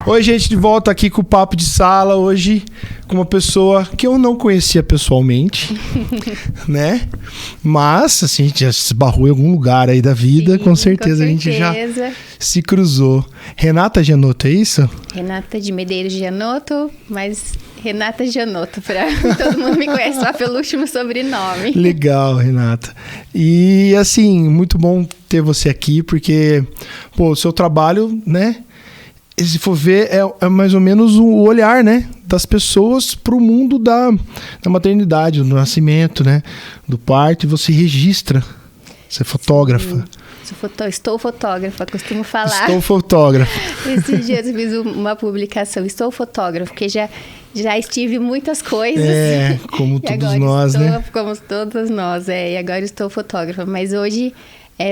Oi, gente, de volta aqui com o Papo de Sala, hoje com uma pessoa que eu não conhecia pessoalmente, né? Mas, assim, a gente já se esbarrou em algum lugar aí da vida, Sim, com certeza a gente já se cruzou. Renata Gianotto, é isso? Renata de Medeiros Gianotto, mas Renata Gianotto, todo mundo me conhece só pelo último sobrenome. Legal, Renata. E, assim, muito bom ter você aqui, porque, pô, o seu trabalho, né? Se for ver, é mais ou menos o olhar, né, das pessoas para o mundo da maternidade, do nascimento, né, do parto, e você registra, você é fotógrafa. Estou fotógrafa, costumo falar. Estou fotógrafa. Esses dias eu fiz uma publicação, estou fotógrafa, porque já estive muitas coisas. É, como todos nós, né? Como todos nós, e agora estou fotógrafa, mas hoje...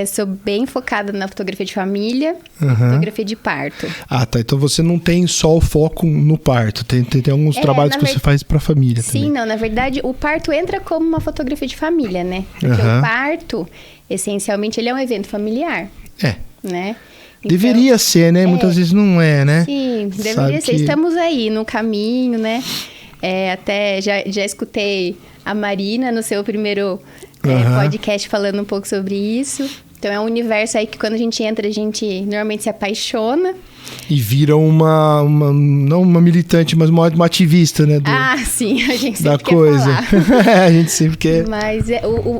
sou bem focada na fotografia de família, fotografia de parto. Ah, tá. Então você não tem só o foco no parto. Tem alguns trabalhos que você faz para família também. Sim, não. Na verdade, o parto entra como uma fotografia de família, né? Porque o parto, essencialmente, ele é um evento familiar. Né? Então, deveria ser, né? Muitas vezes não é, né? Sim, deveria ser. Estamos aí no caminho, né? Até já escutei a Marina no seu primeiro... podcast falando um pouco sobre isso. Então é um universo aí que quando a gente entra, a gente normalmente se apaixona. E vira não uma militante, mas uma ativista, né? Sim, a gente sempre da quer coisa. falar. A gente sempre quer. Mas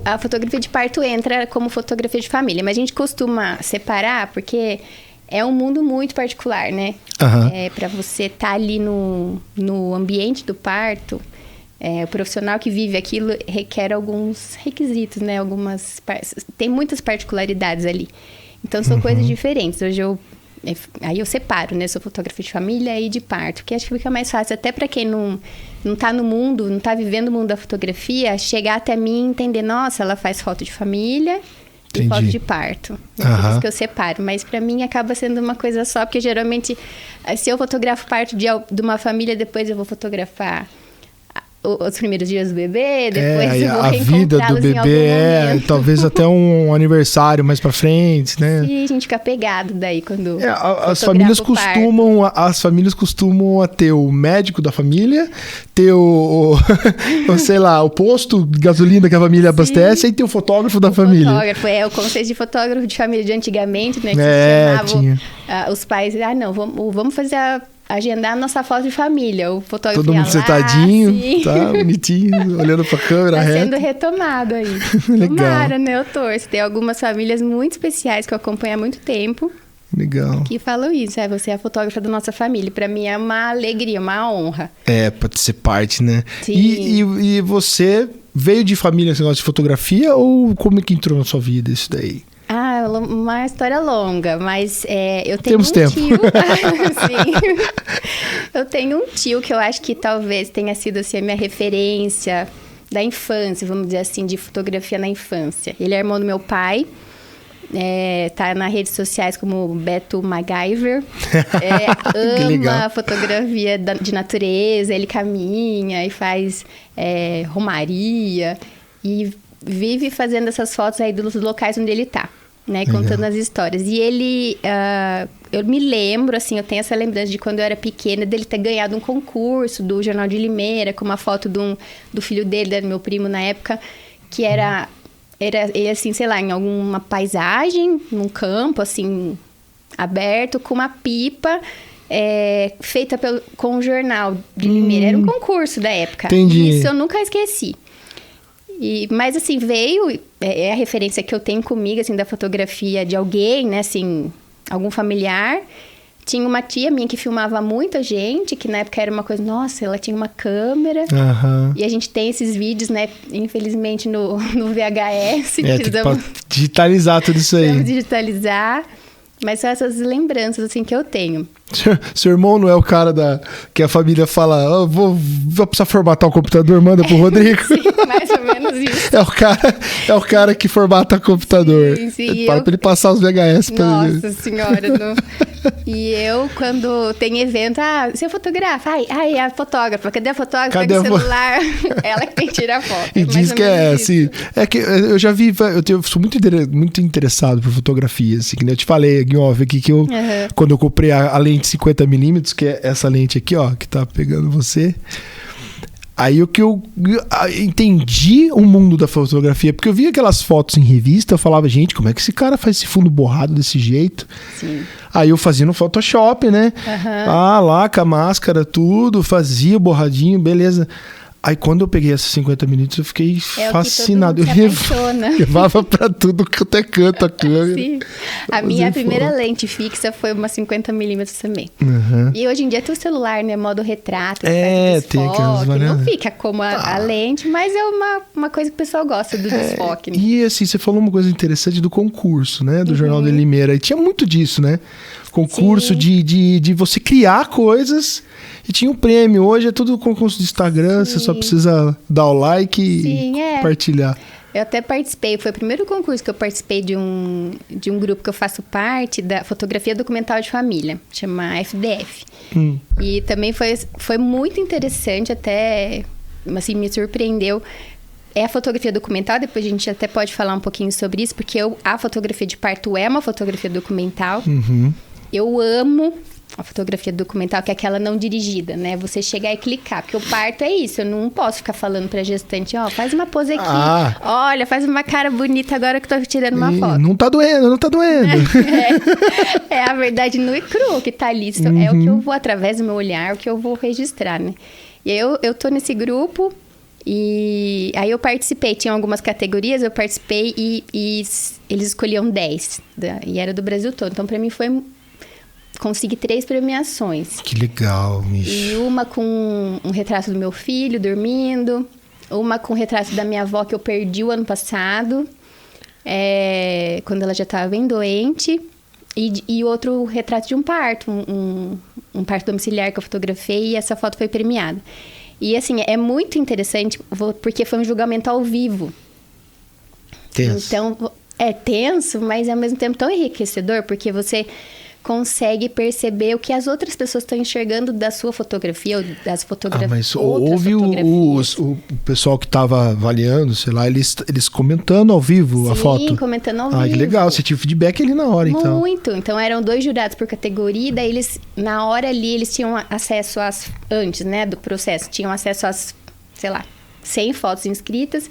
a fotografia de parto entra como fotografia de família. Mas a gente costuma separar porque é um mundo muito particular, né? Para você estar ali no ambiente do parto... o profissional que vive aquilo requer alguns requisitos, né? Tem muitas particularidades ali. Então, são coisas diferentes. Hoje aí eu separo, né? Sou fotógrafa de família e de parto, que acho que fica mais fácil. Até para quem não tá no mundo, não tá vivendo o mundo da fotografia, chegar até mim e entender, nossa, ela faz foto de família e foto de parto. É por isso que eu separo. Mas para mim acaba sendo uma coisa só, porque geralmente, se eu fotografo parto de uma família, depois eu vou fotografar... os primeiros dias do bebê, depois eu vou a vida do bebê, talvez até um aniversário mais pra frente, né? E a gente fica pegado daí quando as famílias costumam ter o médico da família, ter sei lá, o posto de gasolina que a família abastece, e ter o fotógrafo da família. Fotógrafo, o conceito de fotógrafo de família de antigamente, né? Que chamavam os pais, vamos fazer agendar a nossa foto de família. O fotógrafo todo mundo sentadinho, tá bonitinho, olhando pra câmera reta. Tá sendo retomado aí. Legal. Tomara, né? Eu torço. Tem algumas famílias muito especiais que eu acompanho há muito tempo. Legal. Que falam isso. Você é a fotógrafa da nossa família. Pra mim é uma alegria, uma honra. Pode ser parte, né? Sim. E você veio de família esse negócio de fotografia ou como é que entrou na sua vida isso daí? Uma história longa, mas eu tenho Temos tio. Sim. Eu tenho um tio que eu acho que talvez tenha sido assim, a minha referência da infância, vamos dizer assim, de fotografia na infância. Ele é irmão do meu pai, tá nas redes sociais como Beto MacGyver. Ama fotografia de natureza, ele caminha e faz romaria e vive fazendo essas fotos aí dos locais onde ele tá, né? Contando as histórias. E ele... eu me lembro, assim, eu tenho essa lembrança de quando eu era pequena, dele ter ganhado um concurso do Jornal de Limeira, com uma foto do filho dele, do meu primo na época, que era ele, assim, sei lá, em alguma paisagem, num campo, assim, aberto, com uma pipa... feita com o Jornal de Limeira. Era um concurso da época. Entendi. Isso eu nunca esqueci. Mas, assim, veio... É a referência que eu tenho comigo, assim, da fotografia de alguém, né? Assim, algum familiar. Tinha uma tia minha que filmava muita gente, que na época era uma coisa... Nossa, ela tinha uma câmera. E a gente tem esses vídeos, né? Infelizmente, no VHS. Precisamos digitalizar tudo isso aí. Precisamos digitalizar. Mas são essas lembranças, assim, que eu tenho. Seu irmão não é o cara que a família fala, vou precisar formatar o computador, manda pro Rodrigo. Sim, mais ou menos isso. É o cara que formata o computador. Sim, para pra ele passar os VHS pra ele. Nossa senhora, não. E eu, quando tem evento, você fotografa? Ai, a fotógrafa, cadê a fotógrafa? Pega o celular, ela que tem que tirar a foto. E diz que é assim, que eu já vi, eu sou muito interessado por fotografia, assim, que nem eu te falei em off aqui, que quando eu comprei a lente 50mm, que é essa lente aqui, ó, que tá pegando você. Aí o que eu entendi o mundo da fotografia, porque eu via aquelas fotos em revista, eu falava, gente, como é que esse cara faz esse fundo borrado desse jeito? Sim. Aí eu fazia no Photoshop, né? Lá com a máscara, tudo, fazia borradinho, beleza. Aí quando eu peguei essas 50mm, eu fiquei fascinado. Eu levava pra tudo quanto é canto a câmera. Sim. A minha primeira lente fixa foi uma 50mm também. E hoje em dia tem o celular, né? Modo retrato. Tem aquelas não fica como a lente, mas é uma coisa que o pessoal gosta do desfoque. Né? E assim, você falou uma coisa interessante do concurso, né? Do Jornal de Limeira. E tinha muito disso, né? Concurso de você criar coisas e tinha um prêmio. Hoje é tudo concurso do Instagram, você só precisa dar o like e compartilhar. Eu até participei, foi o primeiro concurso que eu participei de um grupo que eu faço parte, da fotografia documental de família, chama FDF. E também foi muito interessante, até assim, me surpreendeu. É a fotografia documental, depois a gente até pode falar um pouquinho sobre isso, porque a fotografia de parto é uma fotografia documental. Eu amo a fotografia documental, que é aquela não dirigida, né? Você chegar e clicar, porque o parto é isso. Eu não posso ficar falando pra gestante, faz uma pose aqui. Olha, faz uma cara bonita agora que eu tô tirando uma foto. Não tá doendo. É a verdade nua e crua que tá ali. É o que eu vou, através do meu olhar, o que eu vou registrar, né? E aí eu tô nesse grupo e aí eu participei. Tinha algumas categorias, eu participei e eles escolhiam 10. E era do Brasil todo. Então, pra mim foi... Consegui 3 premiações. Que legal, Mish. E uma com um retrato do meu filho dormindo. Uma com o retrato da minha avó que eu perdi o ano passado. Quando ela já estava bem doente. E outro retrato de um parto. Um parto domiciliar que eu fotografei. E essa foto foi premiada. E assim, é muito interessante porque foi um julgamento ao vivo. Tenso. Então, é tenso, mas ao mesmo tempo tão enriquecedor. Porque você... consegue perceber o que as outras pessoas estão enxergando da sua fotografia ou das fotografias. Mas houve o pessoal que estava avaliando, sei lá, eles comentando ao vivo a foto. Sim, comentando ao vivo. Que legal, você tinha feedback ali na hora, então. Muito, então eram 2 jurados por categoria, e daí eles, na hora ali, eles tinham acesso antes, né, do processo, tinham acesso às, sei lá, 100 fotos inscritas,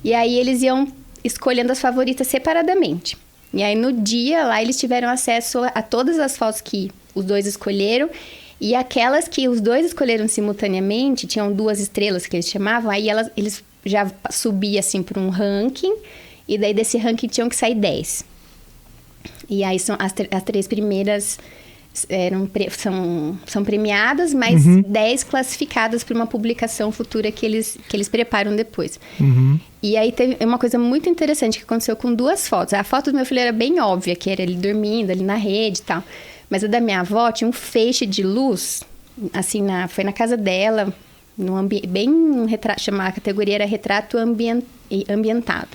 e aí eles iam escolhendo as favoritas separadamente. E aí, no dia, lá, eles tiveram acesso a todas as fotos que os 2 escolheram. E aquelas que os 2 escolheram simultaneamente, tinham 2 estrelas que eles chamavam. Aí, eles já subiam, assim, para um ranking. E daí, desse ranking, tinham que sair 10. E aí, são as 3 primeiras são premiadas, mas 10 classificadas para uma publicação futura que eles preparam depois. E aí teve uma coisa muito interessante que aconteceu com 2 fotos. A foto do meu filho era bem óbvia, que era ele dormindo ali na rede e tal. Mas a da minha avó tinha um feixe de luz, assim, foi na casa dela, bem a categoria era retrato ambientado.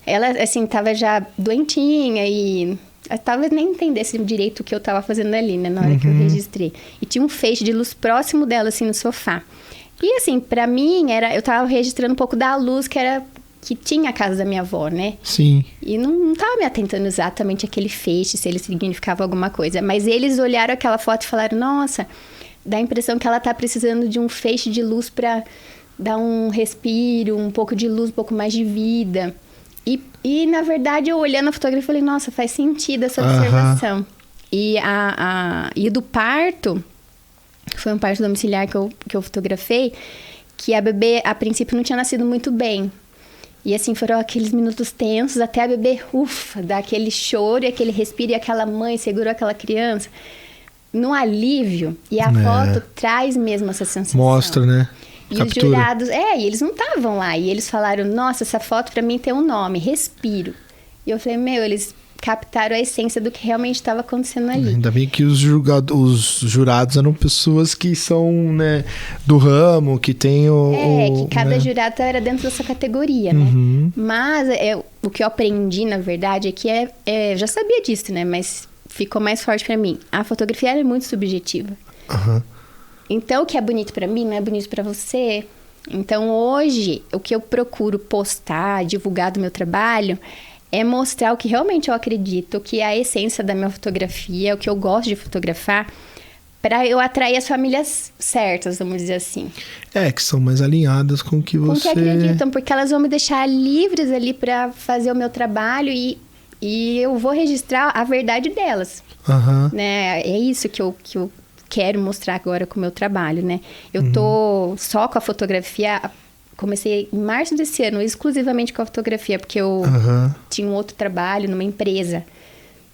Ela, assim, tava já doentinha e... talvez nem entendesse direito o que eu tava fazendo ali, né? Na hora que eu registrei. E tinha um feixe de luz próximo dela, assim, no sofá. E, assim, pra mim, eu tava registrando um pouco da luz que tinha a casa da minha avó, né? Sim. E não tava me atentando exatamente aquele feixe, se ele significava alguma coisa. Mas eles olharam aquela foto e falaram, nossa, dá a impressão que ela tá precisando de um feixe de luz pra dar um respiro, um pouco de luz, um pouco mais de vida. E na verdade, eu olhando a fotografia, falei, nossa, faz sentido essa observação. E e do parto, foi um parto domiciliar que eu fotografei, que a bebê, a princípio, não tinha nascido muito bem. E assim, foram aqueles minutos tensos, até a bebê, dá aquele choro e aquele respiro, e aquela mãe segurou aquela criança. No alívio, e a foto traz mesmo essa sensação. Mostra, né? E os jurados, e eles não estavam lá. E eles falaram, nossa, essa foto pra mim tem um nome, Respiro. E eu falei, eles captaram a essência do que realmente estava acontecendo ali. Ainda bem que os jurados eram pessoas que são, né, do ramo, que tem que cada jurado era dentro da sua categoria, né? Mas o que eu aprendi, na verdade, é que eu já sabia disso, né? Mas ficou mais forte pra mim. A fotografia é muito subjetiva. Então, o que é bonito pra mim não é bonito pra você. Então, hoje, o que eu procuro postar, divulgar do meu trabalho, é mostrar o que realmente eu acredito, que é a essência da minha fotografia, o que eu gosto de fotografar, para eu atrair as famílias certas, vamos dizer assim. Que são mais alinhadas com o que você... Com o que acreditam, porque elas vão me deixar livres ali para fazer o meu trabalho e eu vou registrar a verdade delas. Né? É isso que eu quero mostrar agora com o meu trabalho, né? Eu tô só com a fotografia... Comecei em março desse ano, exclusivamente com a fotografia, porque eu tinha um outro trabalho numa empresa.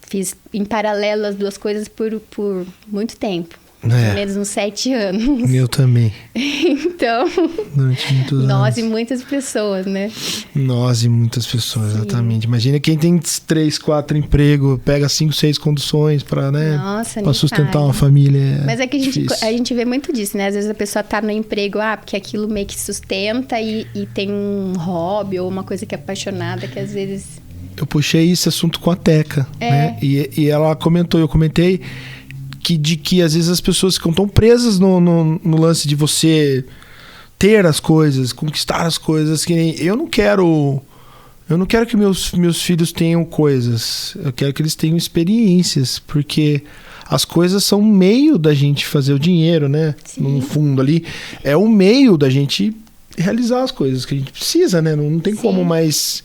Fiz em paralelo as duas coisas por muito tempo. Pelo menos uns 7 anos. Eu também. Então, durante muitos nós anos. E muitas pessoas, né? Nós e muitas pessoas, exatamente. Imagina quem tem 3, 4 empregos, pega 5, 6 conduções para, né? Para sustentar uma família. Mas é que a gente vê muito disso, né? Às vezes a pessoa tá no emprego, porque aquilo meio que sustenta e tem um hobby ou uma coisa que é apaixonada, que às vezes... Eu puxei esse assunto com a Teca, né? E ela comentou, eu comentei... Que às vezes as pessoas ficam tão presas no lance de você ter as coisas, conquistar as coisas, que nem... Eu não quero que meus filhos tenham coisas. Eu quero que eles tenham experiências, porque as coisas são um meio da gente fazer o dinheiro, né? Sim. No fundo ali. É o meio da gente realizar as coisas que a gente precisa, né? Não tem como mais...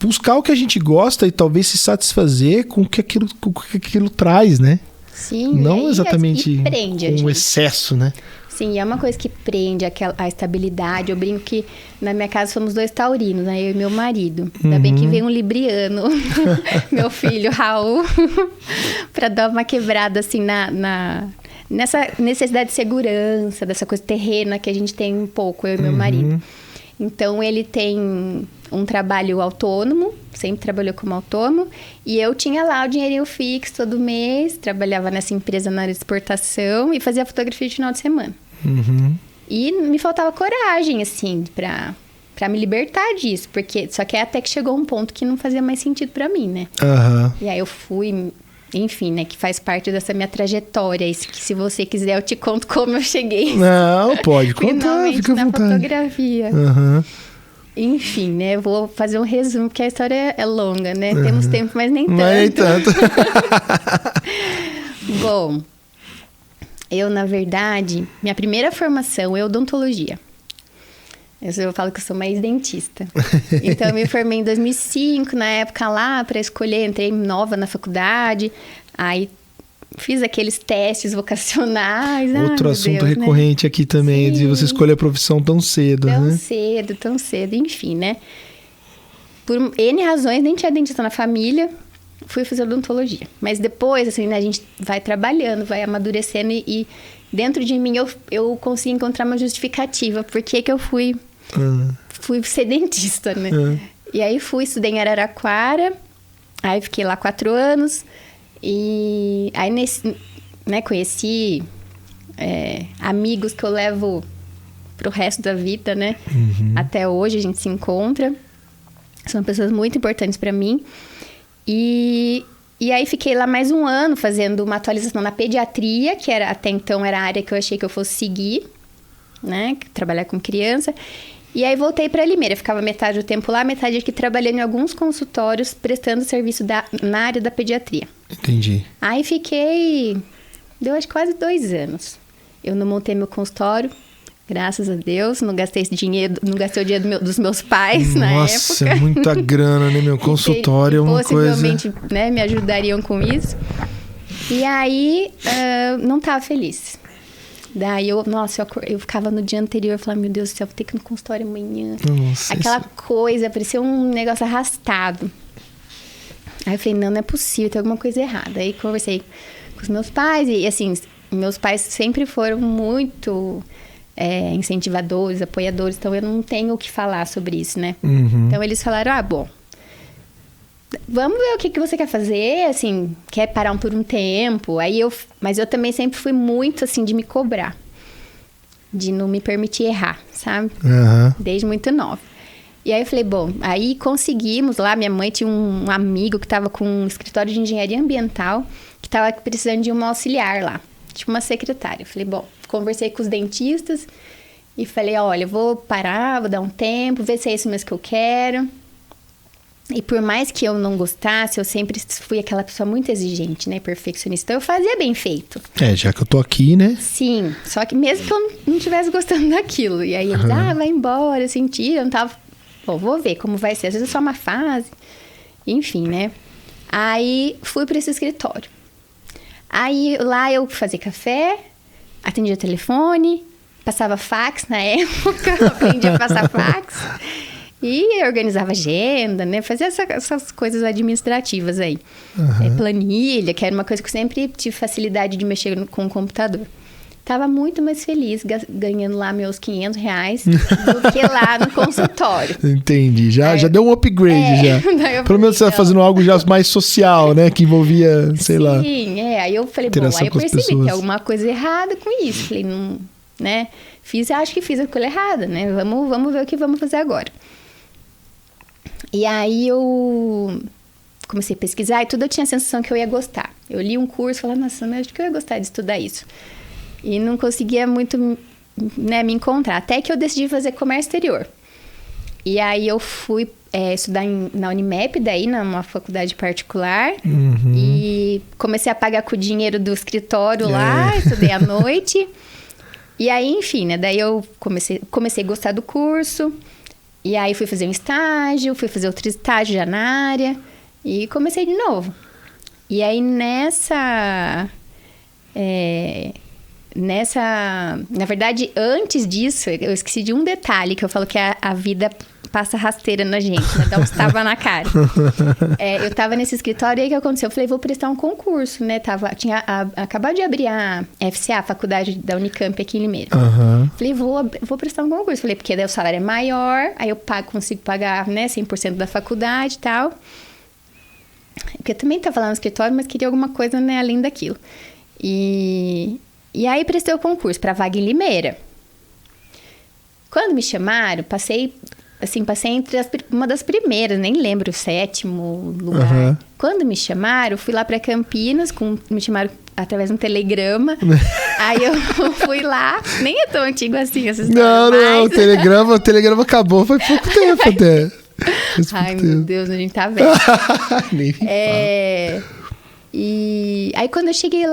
buscar o que a gente gosta e talvez se satisfazer com o que aquilo traz, né? Sim, não exatamente com excesso, né? Sim, é uma coisa que prende a estabilidade. Eu brinco que na minha casa somos 2 taurinos, né? Eu e meu marido. Ainda bem que veio um libriano, meu filho, Raul, para dar uma quebrada assim nessa necessidade de segurança, dessa coisa terrena que a gente tem um pouco, eu e meu marido. Então, ele tem um trabalho autônomo, sempre trabalhou como autônomo, e eu tinha lá o dinheirinho fixo todo mês, trabalhava nessa empresa na área de exportação e fazia fotografia de final de semana. E me faltava coragem, assim, pra me libertar disso, porque só que até que chegou um ponto que não fazia mais sentido pra mim, né? E aí eu fui... Enfim, né? Que faz parte dessa minha trajetória. Isso que se você quiser, eu te conto como eu cheguei. Não, pode contar, fica à na vontade. Fotografia. Enfim, né? Eu vou fazer um resumo, porque a história é longa, né? Temos tempo, mas nem tanto. Nem tanto. Bom, eu, na verdade, minha primeira formação é odontologia. Eu falo que eu sou mais dentista. Então, eu me formei em 2005, na época lá, para escolher. Entrei nova na faculdade. Aí, fiz aqueles testes vocacionais. Outro assunto recorrente aqui também, de você escolher a profissão tão cedo, né? Tão cedo. Enfim, né? Por N razões, nem tinha dentista na família. Fui fazer odontologia. Mas depois, assim, né, a gente vai trabalhando, vai amadurecendo. E dentro de mim, eu consegui encontrar uma justificativa. Por que eu fui ser dentista, né? E aí estudei em Araraquara, aí fiquei lá 4 anos, e aí conheci amigos que eu levo pro resto da vida, né? Até hoje a gente se encontra, são pessoas muito importantes para mim, e aí fiquei lá mais 1 ano fazendo uma atualização na pediatria, que até então era a área que eu achei que eu fosse seguir, né? Trabalhar com criança. E aí voltei para Limeira, ficava metade do tempo lá, metade aqui trabalhando em alguns consultórios, prestando serviço na área da pediatria. Entendi. Aí deu acho quase 2 anos. Eu não montei meu consultório, graças a Deus, não gastei esse dinheiro, não gastei o dinheiro dos meus pais na época. Nossa, muita grana, né? Meu consultório é uma coisa... Possivelmente, né, me ajudariam com isso. E aí, não estava feliz. Daí eu ficava no dia anterior e falava, meu Deus do céu, vou ter que ir no consultório amanhã. Nossa, aquela coisa, parecia um negócio arrastado. Aí eu falei, não é possível, tem alguma coisa errada. Aí conversei com os meus pais e assim, meus pais sempre foram muito incentivadores, apoiadores, então eu não tenho o que falar sobre isso, né? Então eles falaram, bom, vamos ver o que você quer fazer, assim, quer parar por um tempo. Mas eu também sempre fui muito, assim, de me cobrar. De não me permitir errar, sabe? Desde muito nova. E aí eu falei, bom, aí conseguimos lá, minha mãe tinha um amigo que estava com um escritório de engenharia ambiental, que estava precisando de uma auxiliar lá, tipo uma secretária. Eu falei, bom, conversei com os dentistas e falei, olha, eu vou parar, vou dar um tempo, ver se é isso mesmo que eu quero. E por mais que eu não gostasse, eu sempre fui aquela pessoa muito exigente, né? Perfeccionista. Então, eu fazia bem feito. Já que eu tô aqui, né? Sim. Só que mesmo que eu não estivesse gostando daquilo. E aí eles, vai embora, eu senti, eu não tava... Bom, vou ver como vai ser. Às vezes é só uma fase. Enfim, né? Aí, fui para esse escritório. Aí, lá eu fazia café, atendia o telefone, passava fax na época. Aprendi a passar fax. E organizava agenda, né? Fazia essas coisas administrativas aí. Planilha, que era uma coisa que eu sempre tive facilidade de mexer com o computador. Tava muito mais feliz ganhando lá meus R$500 do que lá no consultório. Entendi. Já deu um upgrade, já. Pelo menos você tá fazendo algo já mais social, né? Que envolvia, sei lá. Sim, aí eu falei, bom, aí eu percebi que tem alguma coisa errada com isso. Falei, não, né? Acho que fiz a coisa errada, né? Vamos ver o que vamos fazer agora. E aí eu comecei a pesquisar e tudo eu tinha a sensação que eu ia gostar. Eu li um curso e falei, nossa, mas acho que eu ia gostar de estudar isso. E não conseguia muito, né, me encontrar. Até que eu decidi fazer comércio exterior. E aí eu fui estudar na Unimap, daí numa faculdade particular. E comecei a pagar com o dinheiro do escritório lá, estudei à noite. E aí, enfim, né, daí eu comecei a gostar do curso. E aí fui fazer um estágio, fui fazer outro estágio já na área e comecei de novo. E aí na verdade, antes disso, eu esqueci de um detalhe que eu falo que a vida passa rasteira na gente, né? Dá uns tapas na cara. Eu tava nesse escritório e aí o que aconteceu? Eu falei, vou prestar um concurso, né? Tinha acabado de abrir a FCA, a faculdade da Unicamp aqui em Limeira. Falei, vou prestar um concurso. Falei, porque daí o salário é maior, aí eu consigo pagar, né, 100% da faculdade e tal. Porque eu também tava lá no escritório, mas queria alguma coisa, né, além daquilo. E aí prestei o concurso para vaga em Limeira. Quando me chamaram, passei entre uma das primeiras, nem lembro o 7º lugar. Quando me chamaram, fui lá para Campinas, me chamaram através de um telegrama. Aí eu fui lá, nem é tão antigo assim essa história. Não, o telegrama acabou faz pouco tempo até. Ai, meu Deus, a gente tá velho. Nem fala. E aí, quando eu cheguei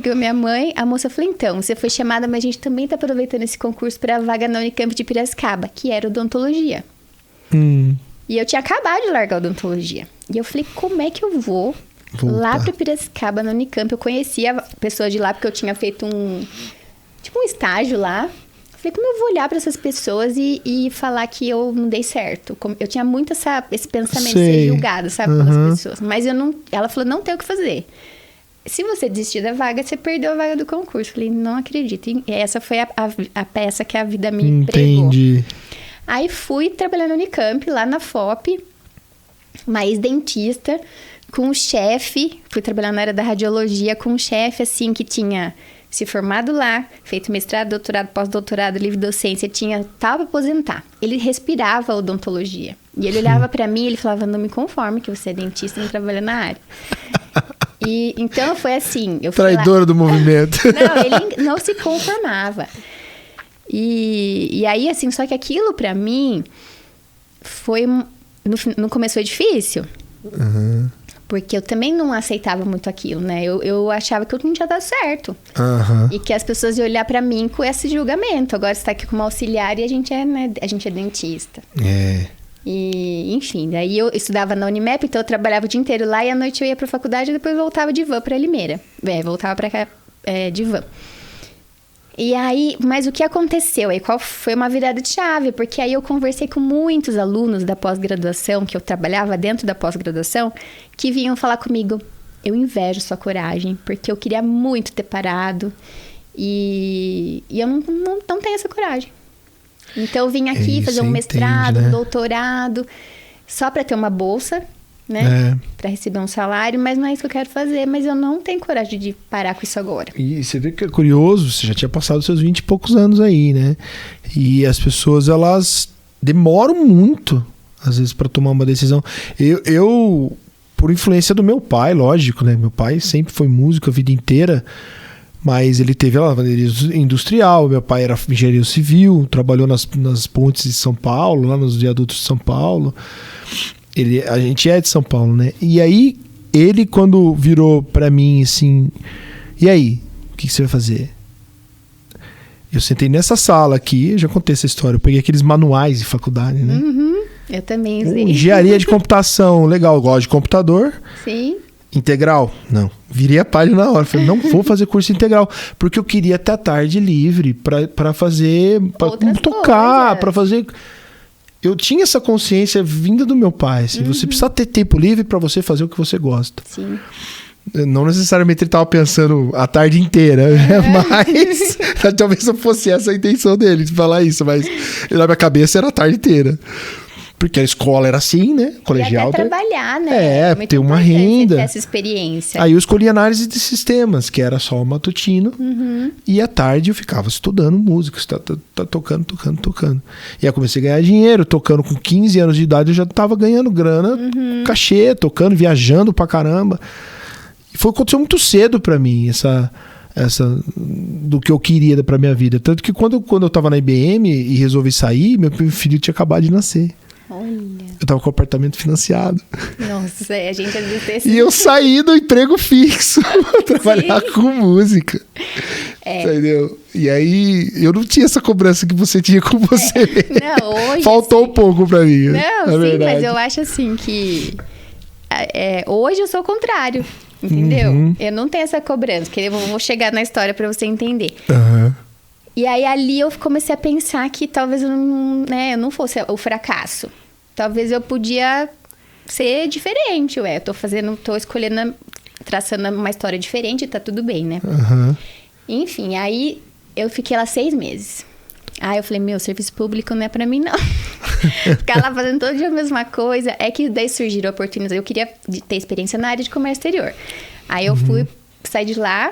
com a minha mãe, a moça falou, então, você foi chamada, mas a gente também tá aproveitando esse concurso para a vaga na Unicamp de Piracicaba, que era odontologia. E eu tinha acabado de largar a odontologia. E eu falei, como é que eu vou lá para Piracicaba, na Unicamp? Eu conhecia pessoas de lá, porque eu tinha feito um estágio lá. Falei, como eu vou olhar para essas pessoas e falar que eu não dei certo? Eu tinha muito esse pensamento de ser julgada, sabe, pelas pessoas. Mas ela falou, não tem o que fazer. Se você desistir da vaga, você perdeu a vaga do concurso. Falei, não acredito. E essa foi a peça que a vida me pregou. Entendi. Aí fui trabalhar no Unicamp, lá na FOP, uma ex-dentista, com um chefe. Fui trabalhar na área da radiologia com um chefe, assim, que tinha se formado lá, feito mestrado, doutorado, pós-doutorado, livre docência, tava para aposentar. Ele respirava odontologia. E ele olhava para mim e ele falava, não me conforme que você é dentista e não trabalha na área. E então foi assim. Traidora do movimento. Não, ele não se conformava. E aí, assim, só que aquilo para mim foi... No começo foi difícil. Porque eu também não aceitava muito aquilo, né? Eu achava que eu não tinha dado certo. E que as pessoas iam olhar pra mim com esse julgamento. Agora você tá aqui como auxiliar e a gente é dentista. E, enfim, daí eu estudava na Unimap, então eu trabalhava o dia inteiro lá e à noite eu ia pra faculdade e depois voltava de van pra Limeira. Voltava pra cá de van. E aí, mas o que aconteceu aí? Qual foi uma virada de chave? Porque aí eu conversei com muitos alunos da pós-graduação, que eu trabalhava dentro da pós-graduação, que vinham falar comigo, eu invejo sua coragem, porque eu queria muito ter parado e eu não tenho essa coragem. Então eu vim aqui fazer um mestrado, um doutorado, só para ter uma bolsa, né? Para receber um salário, mas não é isso que eu quero fazer. Mas eu não tenho coragem de parar com isso agora. E você vê que é curioso, você já tinha passado seus 20 e poucos anos aí, né? E as pessoas, elas demoram muito, às vezes, para tomar uma decisão. Eu, por influência do meu pai, lógico, né? Meu pai sempre foi músico a vida inteira, mas ele teve a lavanderia industrial. Meu pai era engenheiro civil, trabalhou nas pontes de São Paulo, lá nos viadutos de São Paulo. A gente é de São Paulo, né? E aí, ele quando virou pra mim assim, e aí, o que você vai fazer? Eu sentei nessa sala aqui, já contei essa história, eu peguei aqueles manuais de faculdade, né? Eu também usei. Engenharia de computação, legal, eu gosto de computador. Sim. Integral? Não. Virei a página na hora. Falei, não vou fazer curso integral. Porque eu queria ter a tarde livre pra fazer, pra tocar, pra fazer... Eu tinha essa consciência vinda do meu pai. Assim, você precisa ter tempo livre pra você fazer o que você gosta. Sim. Não necessariamente ele estava pensando a tarde inteira, mas talvez não fosse essa a intenção dele, de falar isso, mas na minha cabeça era a tarde inteira. Porque a escola era assim, né? Colegial. E até trabalhar, né? Ter uma renda. Ter essa experiência. Aí eu escolhi análise de sistemas, que era só o matutino. E à tarde eu ficava estudando música, tocando. E aí eu comecei a ganhar dinheiro, tocando com 15 anos de idade, eu já tava ganhando grana, cachê, tocando, viajando pra caramba. E aconteceu muito cedo pra mim, essa do que eu queria pra minha vida. Tanto que quando eu tava na IBM e resolvi sair, meu filho tinha acabado de nascer. Olha. Eu tava com o apartamento financiado. Nossa, a gente às vezes tem esse... E eu saí do emprego fixo pra trabalhar com música. Entendeu? E aí, eu não tinha essa cobrança que você tinha com você. Não, hoje... Faltou um pouco pra mim. Não, sim, verdade. Mas eu acho assim que... hoje eu sou o contrário, entendeu? Eu não tenho essa cobrança, porque eu vou chegar na história pra você entender. E aí, ali eu comecei a pensar que talvez eu não fosse o fracasso. Talvez eu podia ser diferente, tô escolhendo, traçando uma história diferente e tá tudo bem, né? Enfim, aí eu fiquei lá 6 meses. Aí eu falei, serviço público não é pra mim, não. Ficar lá fazendo todo dia a mesma coisa. É que daí surgiram oportunidades. Eu queria ter experiência na área de comércio exterior. Aí eu saí de lá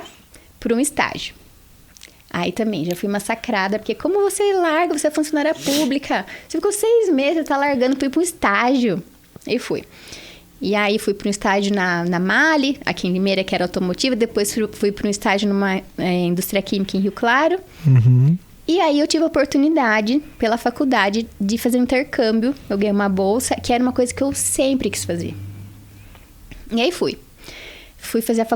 por um estágio. Aí também, já fui massacrada, porque como você larga, você é funcionária pública, você ficou 6 meses, tá largando pra ir pra um estágio. E fui. E aí fui pra um estágio na Mali, aqui em Limeira, que era automotiva, depois fui pra um estágio numa indústria química em Rio Claro. E aí eu tive a oportunidade, pela faculdade, de fazer um intercâmbio. Eu ganhei uma bolsa, que era uma coisa que eu sempre quis fazer. E aí fui. Fui fazer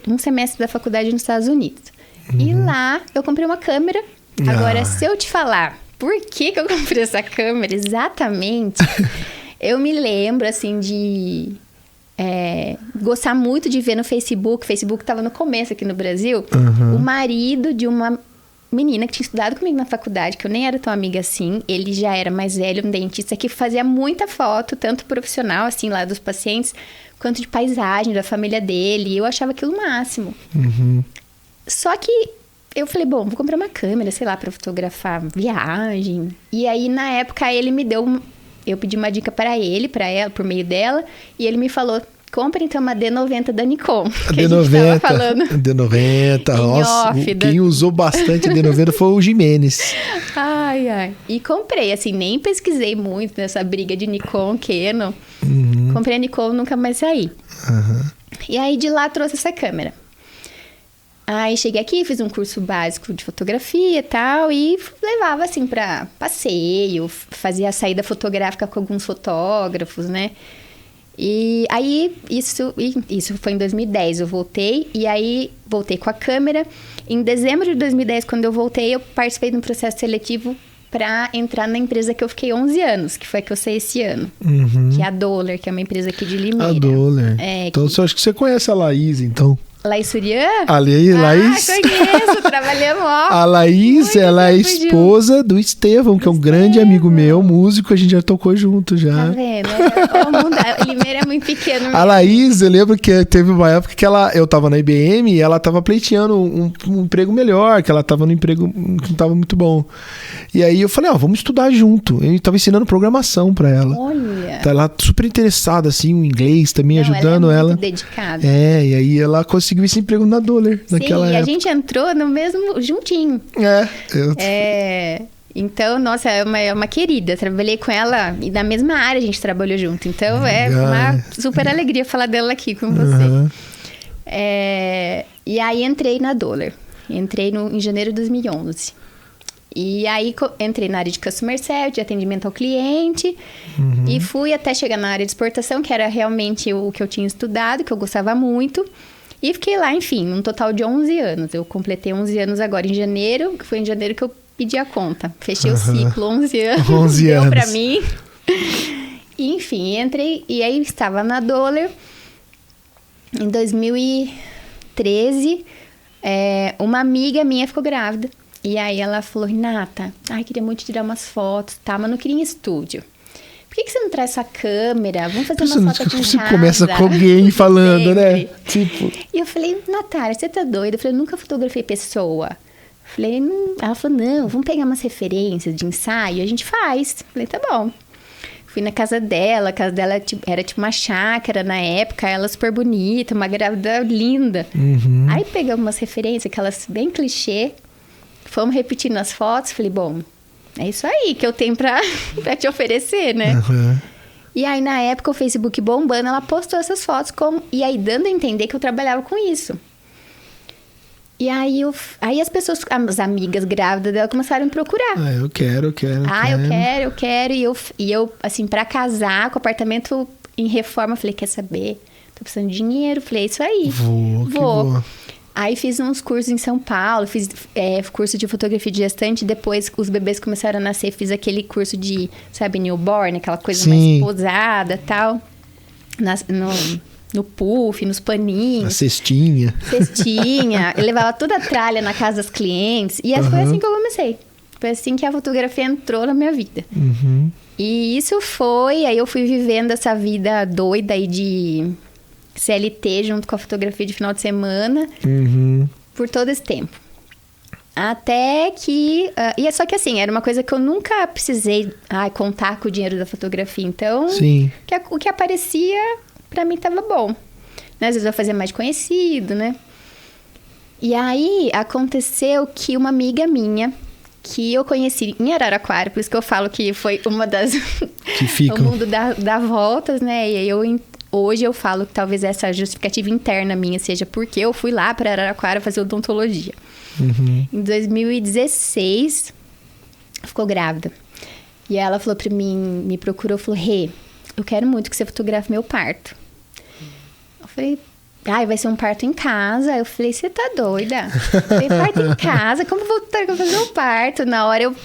um semestre da faculdade nos Estados Unidos. E lá eu comprei uma câmera. Agora, se eu te falar por que eu comprei essa câmera exatamente, eu me lembro, assim, de gostar muito de ver no Facebook. O Facebook estava no começo aqui no Brasil. O marido de uma menina que tinha estudado comigo na faculdade, que eu nem era tão amiga assim. Ele já era mais velho, um dentista que fazia muita foto, tanto profissional, assim, lá dos pacientes, quanto de paisagem, da família dele. E eu achava aquilo o máximo. Só que eu falei, vou comprar uma câmera, sei lá, pra fotografar viagem. E aí, na época, ele me deu... Eu pedi uma dica para ela, por meio dela. E ele me falou, compra então uma D90 da Nikon. A D90, D90, nossa. Quem usou bastante a D90 foi o Jimenez. Ai. E comprei, assim, nem pesquisei muito nessa briga de Nikon, Canon. Comprei a Nikon, nunca mais saí. E aí, de lá, trouxe essa câmera. Aí cheguei aqui, fiz um curso básico de fotografia e tal, e levava assim pra passeio, fazia a saída fotográfica com alguns fotógrafos, né? E aí, isso foi em 2010, eu voltei, e aí voltei com a câmera. Em dezembro de 2010, quando eu voltei, eu participei de um processo seletivo pra entrar na empresa que eu fiquei 11 anos, que foi a que eu saí esse ano, que é a Doller, que é uma empresa aqui de Limeira. A Doller. Então, eu acho que você conhece a Laís, então. Laís Surian? Laís. Conheço, trabalhamos, ó. A Laís, ela é esposa do Estevão, que é um grande amigo meu, músico, a gente já tocou junto já. Tá vendo? O Limeira é muito pequeno mesmo. A Laís, eu lembro que teve uma época que eu tava na IBM e ela tava pleiteando um emprego melhor, que ela tava no emprego que não tava muito bom. E aí eu falei, vamos estudar junto. Eu tava ensinando programação pra ela. Olha. Tá ela super interessada, assim, o inglês também, ajudando ela. É muito ela. dedicada. E aí ela conseguiu esse emprego na Dollar naquela época. E a gente entrou no mesmo, juntinho. Então, nossa, é uma querida. Trabalhei com ela e na mesma área a gente trabalhou junto. Então, é uma super alegria falar dela aqui com você. E aí, entrei na Dollar. Entrei em janeiro de 2011. E aí, entrei na área de Customer Service, de atendimento ao cliente. E fui até chegar na área de exportação, que era realmente o que eu tinha estudado, que eu gostava muito. E fiquei lá, enfim, um total de 11 anos. Eu completei 11 anos agora em janeiro, que foi em janeiro que eu pedi a conta. Fechei o ciclo, 11 anos. 11 deu anos. Pra mim. E, enfim, entrei. E aí, estava na Dollar. Em 2013, uma amiga minha ficou grávida. E aí, ela falou, Renata, queria muito tirar umas fotos, tá? Mas não queria em estúdio. Por que você não traz sua câmera? Vamos fazer uma foto aqui em Você casa. Começa com alguém falando, né? Tipo... E eu falei, Natália, você tá doida? Eu falei, eu nunca fotografei pessoa. Falei, ela falou, não, vamos pegar umas referências de ensaio, a gente faz. Falei, tá bom. Fui na casa dela, a casa dela era tipo uma chácara na época, ela super bonita, uma grávida linda. Aí pegamos umas referências, aquelas bem clichê, fomos repetindo as fotos, falei, bom, é isso aí que eu tenho pra te oferecer, né? E aí, na época, o Facebook bombando, ela postou essas fotos, e aí dando a entender que eu trabalhava com isso. E aí, as pessoas, as amigas grávidas dela começaram a me procurar. Eu quero. Eu quero. E eu, assim, pra casar com o apartamento em reforma, falei, quer saber? Tô precisando de dinheiro. Falei, é isso aí. Vou. Aí fiz uns cursos em São Paulo, fiz curso de fotografia de gestante, depois os bebês começaram a nascer, fiz aquele curso de, sabe, newborn, aquela coisa mais posada e tal, no puff, nos paninhos. A cestinha. Eu levava toda a tralha na casa das clientes, e foi assim que eu comecei. Foi assim que a fotografia entrou na minha vida. E isso aí eu fui vivendo essa vida doida aí de... CLT junto com a fotografia de final de semana por todo esse tempo. Até que... só que assim, era uma coisa que eu nunca precisei contar com o dinheiro da fotografia. Então, o que aparecia, pra mim, tava bom. Né? Às vezes eu fazia mais conhecido, né? E aí, aconteceu que uma amiga minha, que eu conheci em Araraquara, por isso que eu falo que foi uma das... Que ficam. O mundo dá voltas, né? E aí hoje eu falo que talvez essa justificativa interna minha seja porque eu fui lá para Araraquara fazer odontologia. Em 2016, ficou grávida. E ela falou para mim, me procurou, falou, eu quero muito que você fotografe meu parto. Eu falei, vai ser um parto em casa. Eu falei, você tá doida? Eu falei, parto em casa? Como eu vou fazer um parto? Na hora eu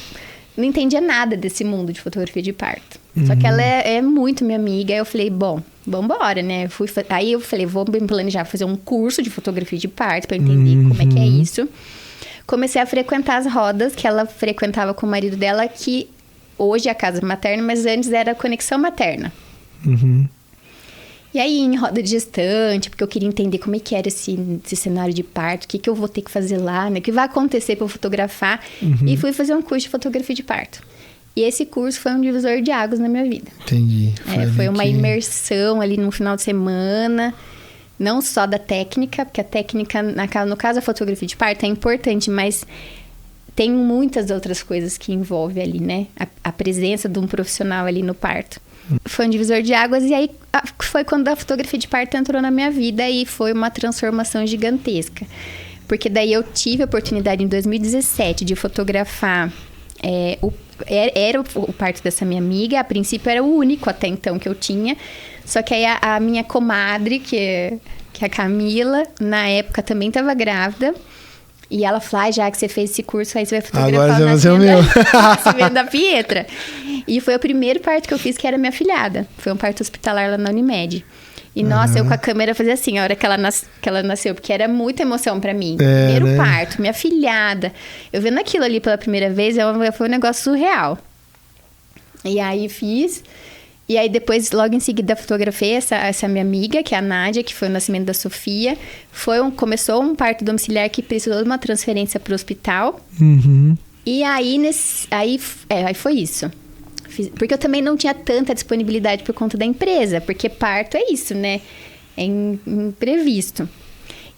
não entendia nada desse mundo de fotografia de parto. Só que ela é muito minha amiga. Aí eu falei, bom, vambora, né? Aí eu falei, vou me planejar fazer um curso de fotografia de parto pra eu entender como é que é isso. Comecei a frequentar as rodas que ela frequentava com o marido dela, que hoje é a casa materna, mas antes era a conexão materna. E aí, em roda de gestante, porque eu queria entender como é que era esse cenário de parto, o que eu vou ter que fazer lá, né? O que vai acontecer pra eu fotografar. E fui fazer um curso de fotografia de parto. E esse curso foi um divisor de águas na minha vida. Entendi. Foi uma imersão ali no final de semana, não só da técnica, porque a técnica, no caso a fotografia de parto, é importante, mas tem muitas outras coisas que envolve ali, né? A presença de um profissional ali no parto. Foi um divisor de águas, e aí foi quando a fotografia de parto entrou na minha vida e foi uma transformação gigantesca. Porque daí eu tive a oportunidade em 2017 de fotografar... Era o parto dessa minha amiga. A princípio era o único até então que eu tinha. Só que aí a minha comadre, que é a Camila, na época também estava grávida. E ela falou, já que você fez esse curso, aí você vai fotografar agora o nascimento da Pietra. E foi o primeiro parto que eu fiz, que era minha afilhada. Foi um parto hospitalar lá na Unimed. E, nossa, eu com a câmera fazia assim, a hora que ela nasceu, porque era muita emoção pra mim. Primeiro parto, minha filhada. Eu vendo aquilo ali pela primeira vez, foi um negócio surreal. E aí fiz. E aí depois, logo em seguida, fotografei essa minha amiga, que é a Nádia, que foi o nascimento da Sofia. Começou um parto domiciliar que precisou de uma transferência pro hospital. Uhum. E aí, aí foi isso. Porque eu também não tinha tanta disponibilidade por conta da empresa. Porque parto é isso, né? É imprevisto.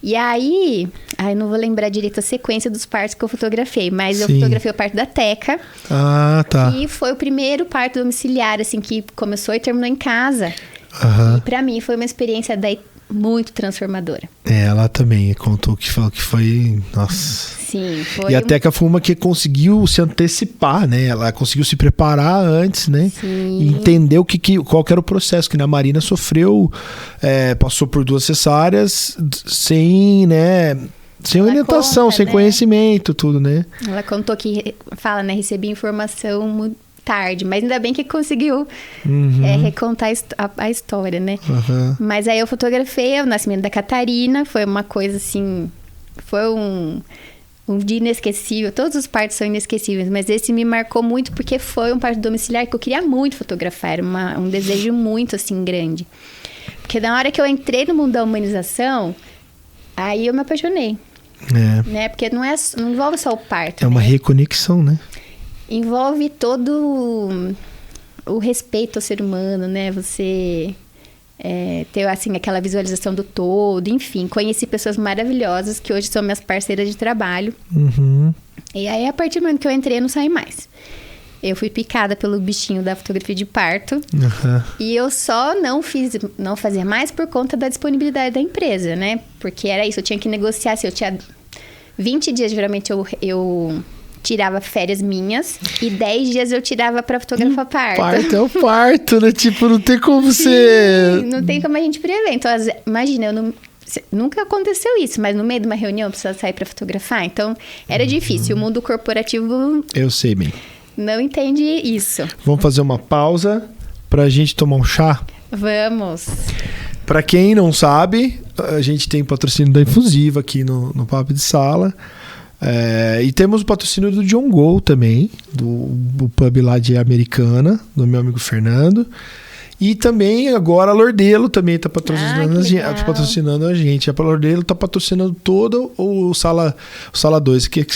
E aí... não vou lembrar direito a sequência dos partos que eu fotografei. Mas eu fotografei o parto da Teca. Ah, tá. E foi o primeiro parto domiciliar, assim, que começou e terminou em casa. Uhum. E pra mim foi uma experiência muito transformadora. Ela também contou que falou que foi... Nossa... Sim, foi. E a Teca foi uma que conseguiu se antecipar, né? Ela conseguiu se preparar antes, né? Sim. E entender qual que era o processo. Que na Marina sofreu, passou por 2 cesáreas sem, né? Sem orientação, sem conhecimento, tudo, né? Ela contou que, recebi informação muito tarde, mas ainda bem que conseguiu recontar a história, né? Uhum. Mas aí eu fotografei o nascimento da Catarina, foi uma coisa assim, foi um dia inesquecível. Todos os partos são inesquecíveis, mas esse me marcou muito porque foi um parto domiciliar que eu queria muito fotografar, era um desejo muito, assim, grande. Porque na hora que eu entrei no mundo da humanização, aí eu me apaixonei. Né? Porque não envolve só o parto. É uma reconexão, né? Envolve todo o respeito ao ser humano, né? Você... ter, assim, aquela visualização do todo, enfim. Conheci pessoas maravilhosas que hoje são minhas parceiras de trabalho. Uhum. E aí, a partir do momento que eu entrei, eu não saí mais. Eu fui picada pelo bichinho da fotografia de parto. Uhum. E eu só não fazia mais por conta da disponibilidade da empresa, né? Porque era isso, eu tinha que negociar. Se eu tinha 20 dias, geralmente eu tirava férias minhas e 10 dias eu tirava pra fotografar parto. Parto é o parto, né? Tipo, não tem como você... Não tem como a gente prever. Então, imagina, nunca aconteceu isso, mas no meio de uma reunião eu precisava sair pra fotografar. Então, era difícil. O mundo corporativo... Eu sei bem. Não entende isso. Vamos fazer uma pausa pra gente tomar um chá? Vamos. Pra quem não sabe, a gente tem patrocínio da Infusiva aqui no Papo de Sala. E temos o patrocínio do John Go também, do pub lá de Americana, do meu amigo Fernando. E também agora a Lordelo também está patrocinando, a gente. A Lordelo está patrocinando todo o Sala 2, que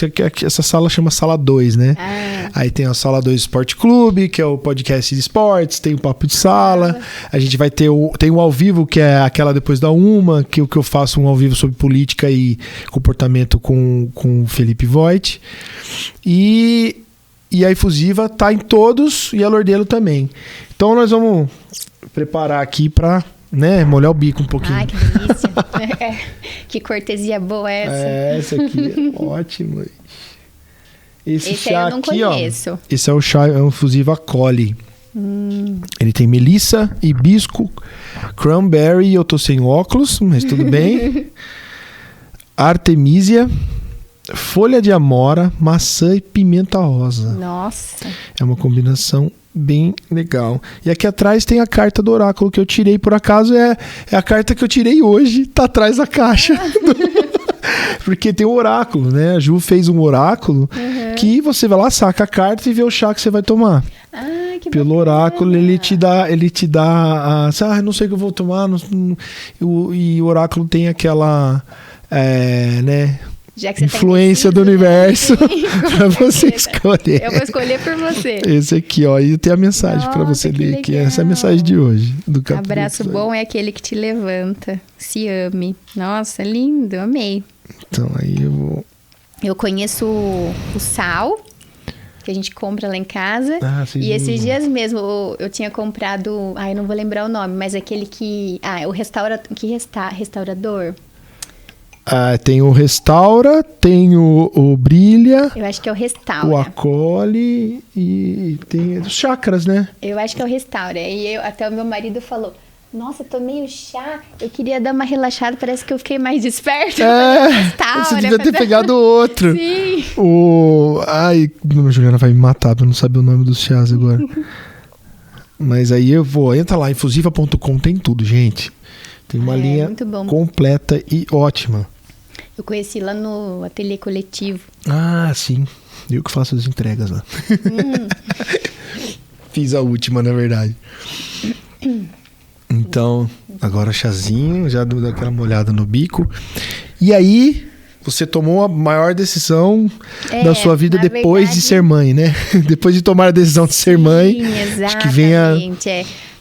essa sala chama Sala 2, né? Aí tem a Sala 2 Sport Clube, que é o podcast de esportes, tem o Papo de Sala. A gente vai ter tem o ao vivo, que é aquela depois da que eu faço um ao vivo sobre política e comportamento com o Felipe Voigt. E a Infusiva tá em todos e a Lordelo também. Então nós vamos preparar aqui para, né, molhar o bico um pouquinho. Ai, que delícia. Que cortesia boa essa. Essa aqui é ótima. Esse chá eu não aqui, conheço. ó. Esse é o chá Infusiva Collie. Ele tem melissa, hibisco, cranberry, eu tô sem óculos, mas tudo bem. Artemisia, folha de amora, maçã e pimenta rosa. Nossa. É uma combinação bem legal. E aqui atrás tem a carta do oráculo que eu tirei, por acaso é a carta que eu tirei hoje, tá atrás da caixa. Porque tem o oráculo, né? A Ju fez um oráculo que você vai lá, saca a carta e vê o chá que você vai tomar. Que pelo bacana. oráculo ele te dá não sei o que eu vou tomar, e o oráculo tem aquela né, Já que você influência do universo para você escolher. Eu vou escolher por você. Esse aqui, ó, e tem a mensagem para você que ler, legal. que essa é a mensagem de hoje. Do capítulo. Abraço bom é aquele que te levanta. Se ame. Nossa, lindo, amei. Então aí eu vou... Eu conheço o sal, que a gente compra lá em casa. E esses dias mesmo eu tinha comprado... eu não vou lembrar o nome, mas aquele que... o restaurador. Tem o Restaura, tem o Brilha. Eu acho que é o Restaura. O Acolhe e tem os chakras, né? Eu acho que é o Restaura. E até o meu marido falou... Nossa, tomei o chá, eu queria dar uma relaxada, parece que eu fiquei mais desperta. Você devia ter pegado outro. Sim. A Juliana vai me matar pra não saber o nome dos chás agora. Mas aí entra lá, infusiva.com, tem tudo, gente. Tem uma linha completa e ótima. Eu conheci lá no Ateliê Coletivo. Ah, sim. Eu que faço as entregas lá. Fiz a última, na verdade. Então, agora chazinho, já deu aquela molhada no bico. E aí, você tomou a maior decisão da sua vida depois de ser mãe, né? Depois de tomar a decisão de ser mãe. Exatamente. Acho que vem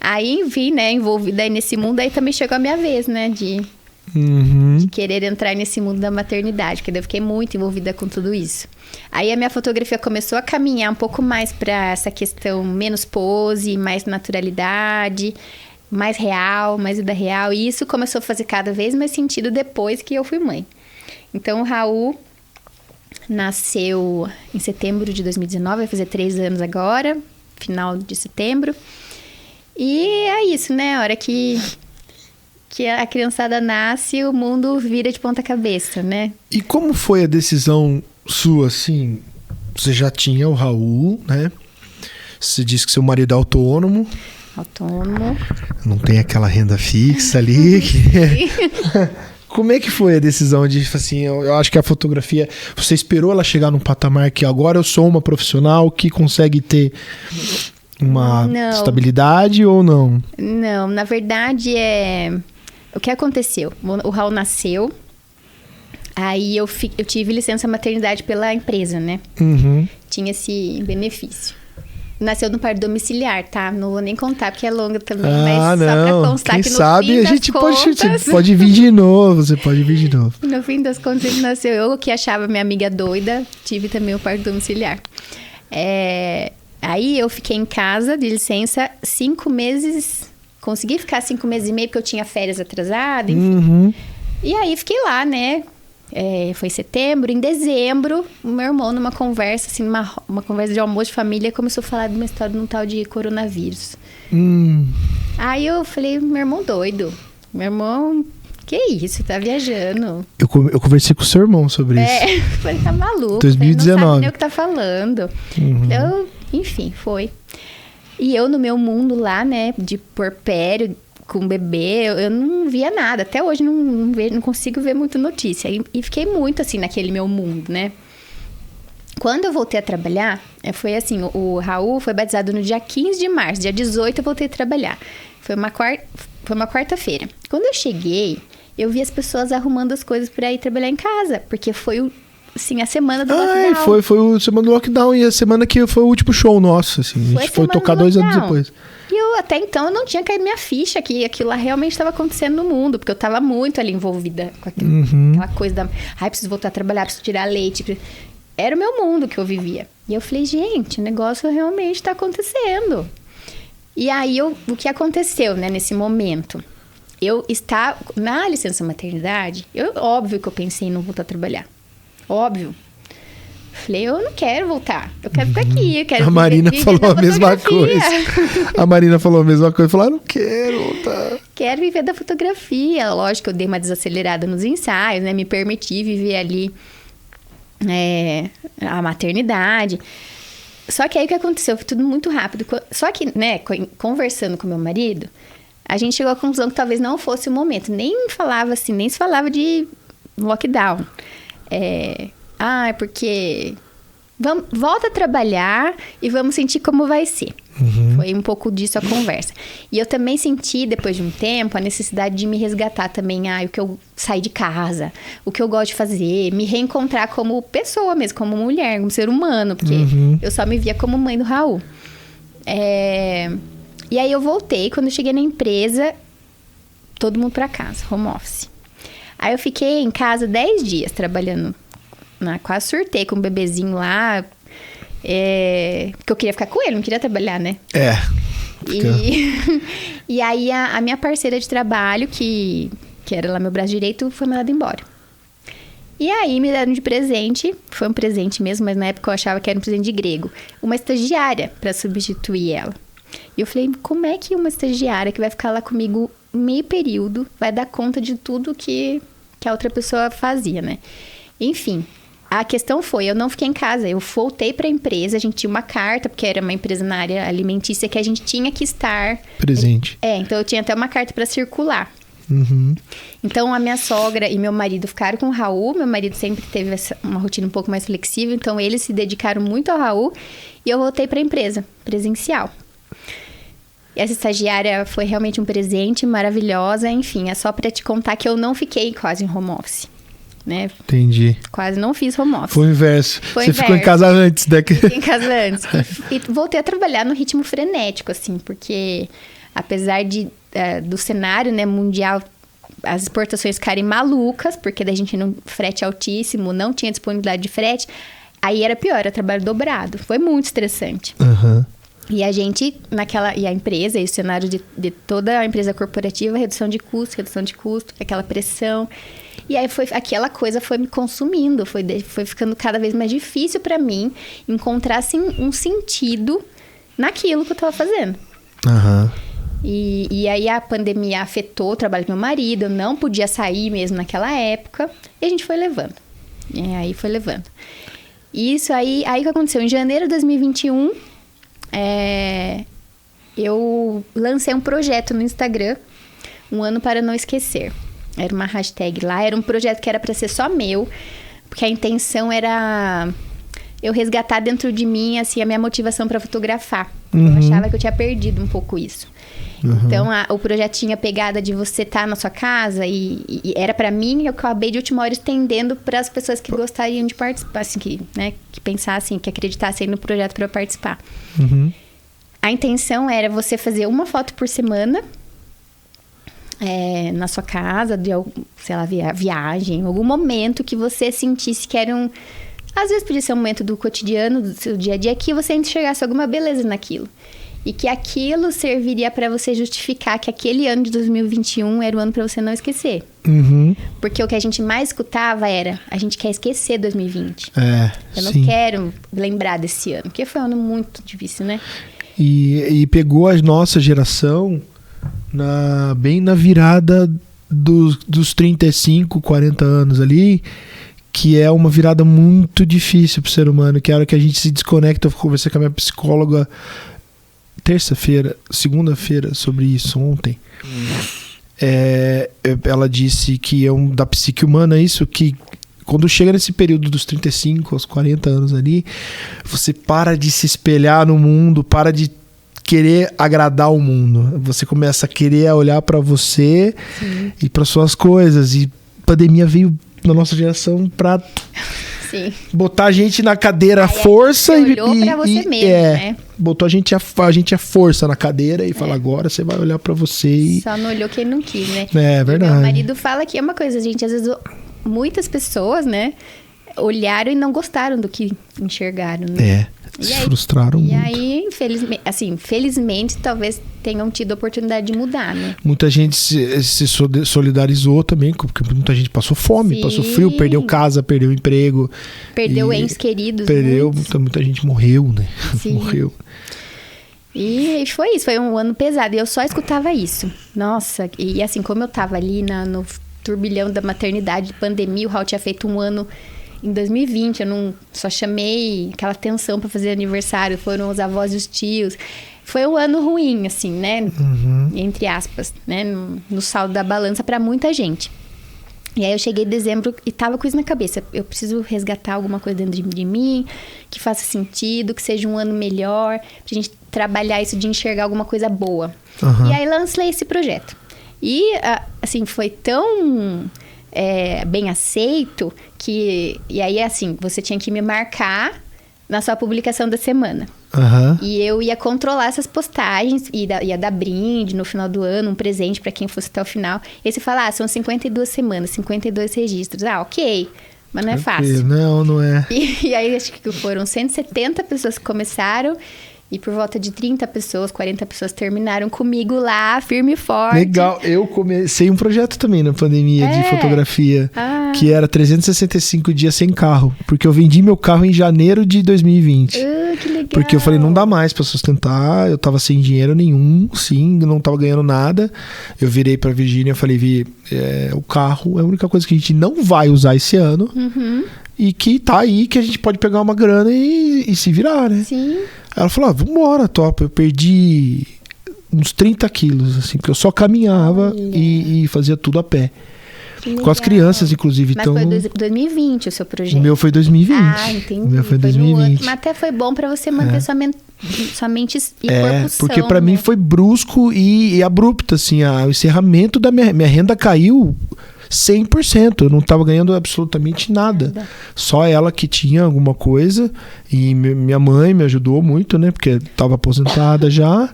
Aí, vim, né, envolvida aí nesse mundo, aí também chegou a minha vez, né, de querer entrar nesse mundo da maternidade, porque eu fiquei muito envolvida com tudo isso. Aí a minha fotografia começou a caminhar um pouco mais para essa questão menos pose, mais naturalidade, mais real, mais vida real. E isso começou a fazer cada vez mais sentido depois que eu fui mãe. Então, o Raul nasceu em setembro de 2019, vai fazer 3 anos agora, final de setembro. E é isso, né? A hora que a criançada nasce, o mundo vira de ponta cabeça, né? E como foi a decisão sua, assim? Você já tinha o Raul, né? Você disse que seu marido é autônomo. Autônomo. Não tem aquela renda fixa ali. Como é que foi a decisão de, assim, eu acho que a fotografia... Você esperou ela chegar num patamar que agora eu sou uma profissional que consegue ter uma estabilidade ou não? Não, na verdade o que aconteceu? O Raul nasceu, aí eu tive licença maternidade pela empresa, né? Tinha esse benefício. Nasceu no parto domiciliar, tá? Não vou nem contar, porque é longa também. Mas só pra constar que no fim das contas... Você pode vir de novo. No fim das contas, ele nasceu. Eu que achava minha amiga doida, tive também o parto domiciliar. Aí eu fiquei em casa de licença 5 meses. Consegui ficar 5 meses e meio, porque eu tinha férias atrasadas, enfim. E aí fiquei lá, né? Foi em setembro. Em dezembro, o meu irmão, numa conversa, assim, uma conversa de almoço de família, começou a falar de uma história de um tal de coronavírus. Aí eu falei, meu irmão doido. Meu irmão, que isso? Tá viajando. Eu conversei com o seu irmão sobre isso. Falei, tá maluco. 2019. Não sabe nem o que tá falando. Enfim, foi. E eu, no meu mundo lá, né, de puerpério, com bebê, eu não via nada. Até hoje não consigo ver muita notícia. E fiquei muito, assim, naquele meu mundo, né? Quando eu voltei a trabalhar, foi assim, o Raul foi batizado no dia 15 de março. Dia 18 eu voltei a trabalhar. Foi uma quarta-feira. Quando eu cheguei, eu vi as pessoas arrumando as coisas para ir trabalhar em casa. Porque foi assim, a semana do lockdown. Foi a semana do lockdown. E a semana que foi o último show nosso, assim. A gente foi tocar 2 anos depois. E eu, até então, eu não tinha caído minha ficha que aquilo lá realmente estava acontecendo no mundo. Porque eu estava muito ali envolvida com aquela coisa da... preciso voltar a trabalhar, preciso tirar leite. Era o meu mundo que eu vivia. E eu falei, gente, o negócio realmente está acontecendo. E aí, o que aconteceu, né, nesse momento? Eu estava... Na licença maternidade, óbvio que eu pensei em não voltar a trabalhar. Óbvio. Falei, eu não quero voltar. Eu quero ficar aqui. Eu quero a Marina falou a mesma coisa. A Marina falou a mesma coisa. Falou, não quero voltar. Quero viver da fotografia. Lógico que eu dei uma desacelerada nos ensaios, né? Me permiti viver ali a maternidade. Só que aí o que aconteceu? Foi tudo muito rápido. Só que, né, conversando com meu marido, a gente chegou à conclusão que talvez não fosse o momento. Nem se falava de lockdown. Porque volta a trabalhar e vamos sentir como vai ser. Foi um pouco disso a conversa. E eu também senti, depois de um tempo, a necessidade de me resgatar também. O que eu saí de casa, o que eu gosto de fazer, me reencontrar como pessoa mesmo, como mulher, como ser humano, porque eu só me via como mãe do Raul. E aí eu voltei, quando eu cheguei na empresa, todo mundo pra casa, home office. Aí eu fiquei em casa 10 dias trabalhando. Quase surtei com o bebezinho lá. Porque eu queria ficar com ele, não queria trabalhar, né? E aí a minha parceira de trabalho, que era lá meu braço direito, foi mandada embora. E aí me deram de presente, foi um presente mesmo, mas na época eu achava que era um presente de grego, uma estagiária para substituir ela. E eu falei, como é que uma estagiária que vai ficar lá comigo meio período vai dar conta de tudo que a outra pessoa fazia, né? Enfim, A questão foi, eu não fiquei em casa, eu voltei para a empresa, a gente tinha uma carta, porque era uma empresa na área alimentícia que a gente tinha que estar... Presente. Então eu tinha até uma carta para circular. Uhum. Então a minha sogra e meu marido ficaram com o Raul, meu marido sempre teve uma rotina um pouco mais flexível, então eles se dedicaram muito ao Raul e eu voltei para a empresa, presencial. E essa estagiária foi realmente um presente, maravilhosa, enfim, é só para te contar que eu não fiquei quase em home office. Né? Entendi. Quase não fiz home office. Foi o inverso. Você ficou em casa antes, né? Fiquei em casa antes. E voltei a trabalhar no ritmo frenético, assim, porque apesar do cenário, né, mundial, as exportações ficarem malucas, porque da gente não frete altíssimo, não tinha disponibilidade de frete, aí era pior, era trabalho dobrado. Foi muito estressante. Uhum. E a gente, e a empresa, e o cenário de toda a empresa corporativa, redução de custo, aquela pressão. E aí aquela coisa foi me consumindo, foi ficando cada vez mais difícil para mim encontrar assim, um sentido naquilo que eu estava fazendo. Uhum. E aí a pandemia afetou o trabalho do meu marido, eu não podia sair mesmo naquela época, e a gente foi levando. E aí foi levando. Isso aí o que aconteceu? Em janeiro de 2021, eu lancei um projeto no Instagram, Um Ano para Não Esquecer. Era uma hashtag lá, era um projeto que era para ser só meu, porque a intenção era eu resgatar dentro de mim, assim, a minha motivação para fotografar. Eu achava que eu tinha perdido um pouco isso. Então, o projeto tinha pegada de você estar na sua casa e era para mim, eu acabei de última hora estendendo para as pessoas que gostariam de participar, assim, que pensassem, que acreditassem no projeto para eu participar. A intenção era você fazer uma foto por semana, na sua casa, de, sei lá, viagem, algum momento que você sentisse que era às vezes podia ser um momento do cotidiano, do seu dia a dia, que você enxergasse alguma beleza naquilo. E que aquilo serviria para você justificar que aquele ano de 2021 era o ano para você não esquecer. Porque o que a gente mais escutava era, a gente quer esquecer 2020. Eu não quero lembrar desse ano, porque foi um ano muito difícil, né? E pegou a nossa geração bem na virada dos 35, 40 anos ali, que é uma virada muito difícil pro ser humano, que é a hora que a gente se desconecta. Eu conversei com a minha psicóloga segunda-feira sobre isso ontem. Ela disse que é da psique humana isso, que quando chega nesse período dos 35 aos 40 anos ali, você para de se espelhar no mundo, para de querer agradar o mundo. Você começa a querer olhar para você e para suas coisas. E a pandemia veio na nossa geração para botar a gente na cadeira à força. Você olhou pra você mesmo, né? Botou a gente à força na cadeira e fala, agora você vai olhar pra você e... Só não olhou quem não quis, né? É verdade. E meu marido fala que é uma coisa, gente, às vezes muitas pessoas, né, olharam e não gostaram do que enxergaram, né? Se frustraram muito. E aí, felizmente, talvez tenham tido a oportunidade de mudar, né? Muita gente se solidarizou também, porque muita gente passou fome, passou frio, perdeu casa, perdeu emprego. Perdeu entes queridos. Muita gente morreu, né? Morreu. E foi isso, foi um ano pesado. E eu só escutava isso. Nossa, e assim, como eu tava ali no turbilhão da maternidade, de pandemia, o Raul tinha feito um ano... Em 2020, eu não só chamei aquela tensão para fazer aniversário, foram os avós e os tios. Foi um ano ruim, assim, né? Entre aspas, né? No saldo da balança para muita gente. E aí eu cheguei em dezembro e tava com isso na cabeça. Eu preciso resgatar alguma coisa dentro de mim, que faça sentido, que seja um ano melhor, pra gente trabalhar isso de enxergar alguma coisa boa. E aí lancei esse projeto. E, assim, foi tão... bem aceito e aí assim, você tinha que me marcar na sua publicação da semana. E eu ia controlar essas postagens, ia dar brinde no final do ano, um presente para quem fosse até o final. E aí você fala, são 52 semanas, 52 registros. Ok, mas não é fácil. Não é. E aí acho que foram 170 pessoas que começaram. E por volta de 30 pessoas, 40 pessoas terminaram comigo lá, firme e forte. Legal. Eu comecei um projeto também na pandemia de fotografia. que era 365 dias sem carro. Porque eu vendi meu carro em janeiro de 2020. Que legal. Porque eu falei, não dá mais pra sustentar. Eu tava sem dinheiro nenhum, sim, não tava ganhando nada. Eu virei pra Virgínia e falei, Vi, o carro é a única coisa que a gente não vai usar esse ano. E que tá aí, que a gente pode pegar uma grana e se virar, né? Sim. Ela falou, vambora, topa. Eu perdi uns 30 quilos, assim, porque eu só caminhava e fazia tudo a pé. Com as crianças, inclusive. Mas foi 2020 o seu projeto? O meu foi 2020. Ah, entendi. O meu foi 2020. Mas até foi bom pra você manter sua mente e corpo são, porque pra mim foi brusco e abrupto, assim, o encerramento da minha renda caiu 100%. Eu não tava ganhando absolutamente nada. Só ela que tinha alguma coisa. E minha mãe me ajudou muito, né? Porque tava aposentada já.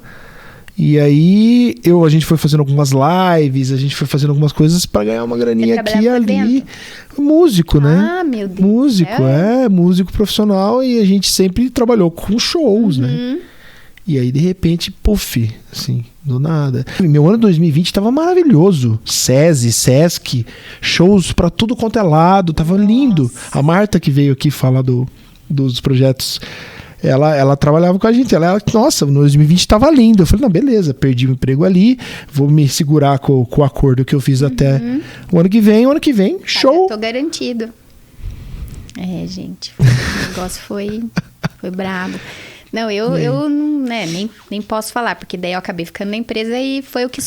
E aí a gente foi fazendo algumas lives, a gente foi fazendo algumas coisas pra ganhar uma graninha aqui e ali. Músico, né? Ah, meu Deus. Músico, músico profissional, e a gente sempre trabalhou com shows, né? E aí, de repente, puff, assim, do nada. Meu ano 2020 tava maravilhoso. SESI, SESC, shows pra tudo quanto é lado, tava lindo. A Marta, que veio aqui falar dos projetos, ela trabalhava com a gente. Nossa, no 2020 tava lindo. Eu falei, não, beleza, perdi o emprego ali, vou me segurar com o acordo que eu fiz até o ano que vem. O ano que vem, show. Tô garantido. Gente, o negócio foi brabo. Não, eu né, nem posso falar, porque daí eu acabei ficando na empresa e foi o que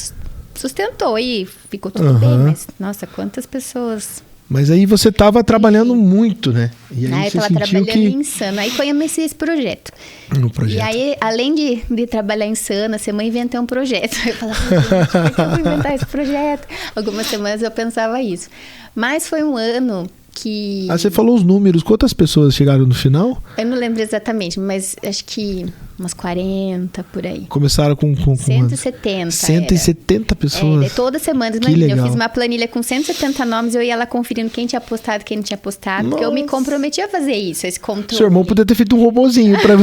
sustentou e ficou tudo bem. Mas, nossa, quantas pessoas... Mas aí você estava trabalhando muito, né? E aí eu estava trabalhando insano. Aí conheci esse projeto. No projeto. E aí, além de trabalhar insana, você mãe inventei um projeto. Eu falava, gente, por que eu vou inventar esse projeto? Algumas semanas eu pensava isso. Mas foi um ano que... Você falou os números. Quantas pessoas chegaram no final? Eu não lembro exatamente, mas acho que umas 40 por aí. Começaram com 170. 170 pessoas. Toda semana, imagina, eu fiz uma planilha com 170 nomes, eu ia lá conferindo quem tinha postado, quem não tinha postado, porque eu me comprometi a fazer isso, esse controle. Seu irmão podia ter feito um robozinho pra...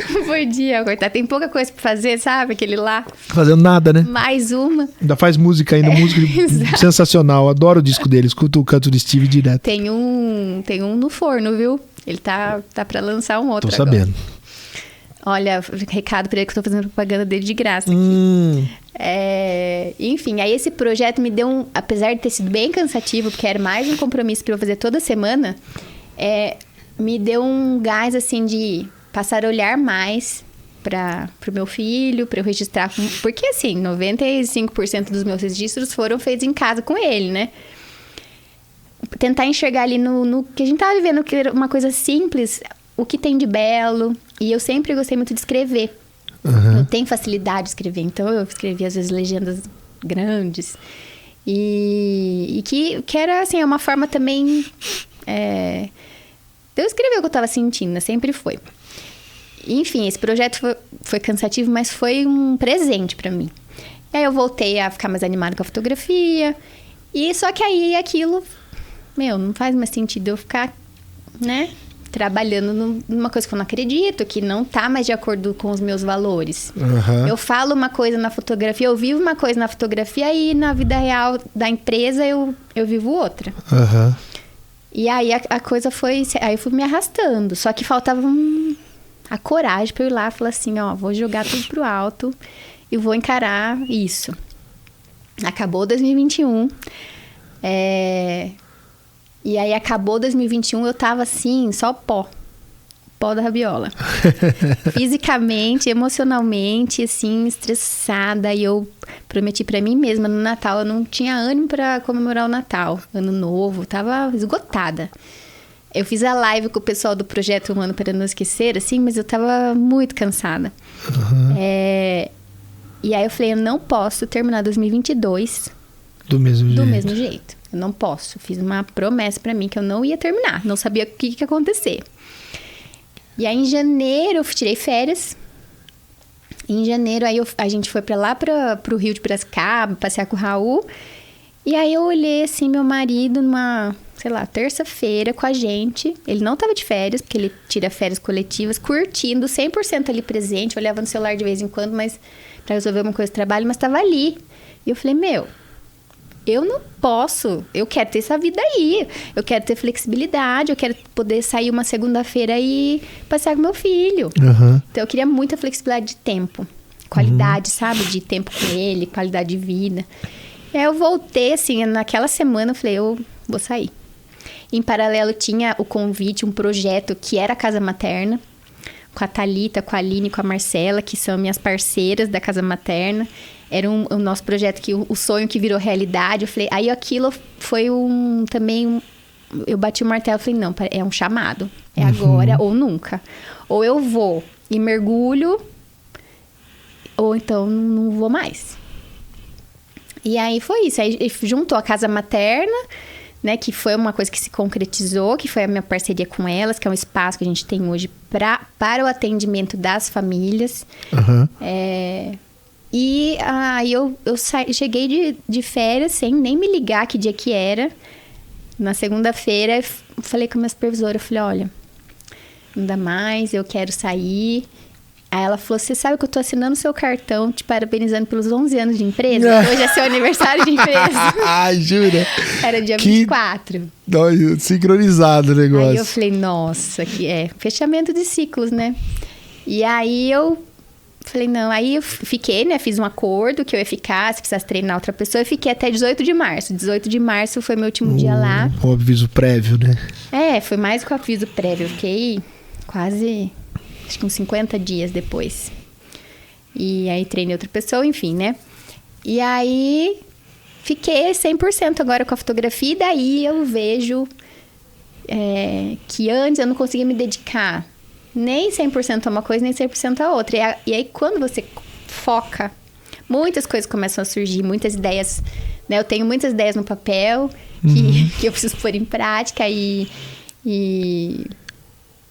Não podia, coitado. Tem pouca coisa pra fazer, sabe? Aquele lá. Fazendo nada, né? Mais uma. Ainda faz música ainda, música sensacional. Adoro o disco dele, escuto o canto do Steve direto. Tem um no forno, viu? Ele tá pra lançar um outro. Tô sabendo. Agora. Olha, recado pra ele que eu tô fazendo propaganda dele de graça aqui. Enfim, aí esse projeto me deu apesar de ter sido bem cansativo, porque era mais um compromisso pra eu fazer toda semana, me deu um gás, assim, de passar a olhar mais pro meu filho, pra eu registrar. Porque, assim, 95% dos meus registros foram feitos em casa com ele, né? Tentar enxergar ali no que a gente tava vivendo, que era uma coisa simples, o que tem de belo. E eu sempre gostei muito de escrever. Eu tenho facilidade de escrever, então eu escrevi às vezes legendas grandes. E que era assim, uma forma também de eu escrever o que eu estava sentindo, né? Sempre foi. Enfim, esse projeto foi cansativo, mas foi um presente para mim. E aí eu voltei a ficar mais animada com a fotografia. E só que aí aquilo, não faz mais sentido eu ficar, né? Trabalhando numa coisa que eu não acredito, que não tá mais de acordo com os meus valores. Eu falo uma coisa na fotografia, eu vivo uma coisa na fotografia e na vida real da empresa eu vivo outra. E aí a coisa foi... Aí eu fui me arrastando. Só que faltava a coragem pra eu ir lá e falar assim, vou jogar tudo pro alto e vou encarar isso. Acabou 2021. E aí acabou 2021, eu tava assim, só pó da rabiola. Fisicamente, emocionalmente, assim, estressada. E eu prometi pra mim mesma, no Natal, eu não tinha ânimo pra comemorar o Natal, Ano Novo, tava esgotada. Eu fiz a live com o pessoal do Projeto Um Ano para Não Esquecer, assim, mas eu tava muito cansada. E aí eu falei, eu não posso terminar 2022 do mesmo jeito. Eu não posso. Fiz uma promessa pra mim que eu não ia terminar. Não sabia o que ia acontecer. E aí, em janeiro, eu tirei férias. Em janeiro, aí a gente foi pra lá, pro Rio de Piracicaba, passear com o Raul. E aí, eu olhei, assim, meu marido numa, terça-feira com a gente. Ele não tava de férias, porque ele tira férias coletivas, curtindo, 100% ali presente. Eu olhava no celular de vez em quando, mas pra resolver uma coisa de trabalho, mas tava ali. E eu falei, eu não posso, eu quero ter essa vida aí, eu quero ter flexibilidade, eu quero poder sair uma segunda-feira e passear com meu filho. Então eu queria muita flexibilidade de tempo, qualidade, sabe, de tempo com ele, qualidade de vida. E aí eu voltei, assim, naquela semana eu falei, eu vou sair. Em paralelo tinha o convite, um projeto que era a Casa Materna, com a Thalita, com a Aline, com a Marcela, que são minhas parceiras da Casa Materna. Era o nosso projeto, que o sonho que virou realidade. Eu falei, aí aquilo foi eu bati o martelo e falei, não, é um chamado. É agora ou nunca. Ou eu vou e mergulho, ou então não vou mais. E aí foi isso. Aí juntou a Casa Materna, né, que foi uma coisa que se concretizou, que foi a minha parceria com elas, que é um espaço que a gente tem hoje para o atendimento das famílias. E aí eu cheguei de férias sem nem me ligar que dia que era. Na segunda-feira, falei com a minha supervisora, eu falei, olha, não dá mais, eu quero sair. Aí ela falou, você sabe que eu tô assinando o seu cartão, te parabenizando pelos 11 anos de empresa? Hoje é seu aniversário de empresa. Ai, jura? Era dia 24. Sincronizado o negócio. Aí eu falei, nossa, que fechamento de ciclos, né? E aí eu falei, não, aí eu fiquei, né? Fiz um acordo que eu ia ficar, se precisasse treinar outra pessoa, eu fiquei até 18 de março. 18 de março foi meu último dia lá. Com aviso prévio, né? Foi mais com aviso prévio. Eu fiquei quase... acho que uns 50 dias depois. E aí treinei outra pessoa, enfim, né? E aí fiquei 100% agora com a fotografia. E daí eu vejo que antes eu não conseguia me dedicar nem 100% a uma coisa, nem 100% a outra. E aí quando você foca, muitas coisas começam a surgir, muitas ideias, né? Eu tenho muitas ideias no papel que eu preciso pôr em prática e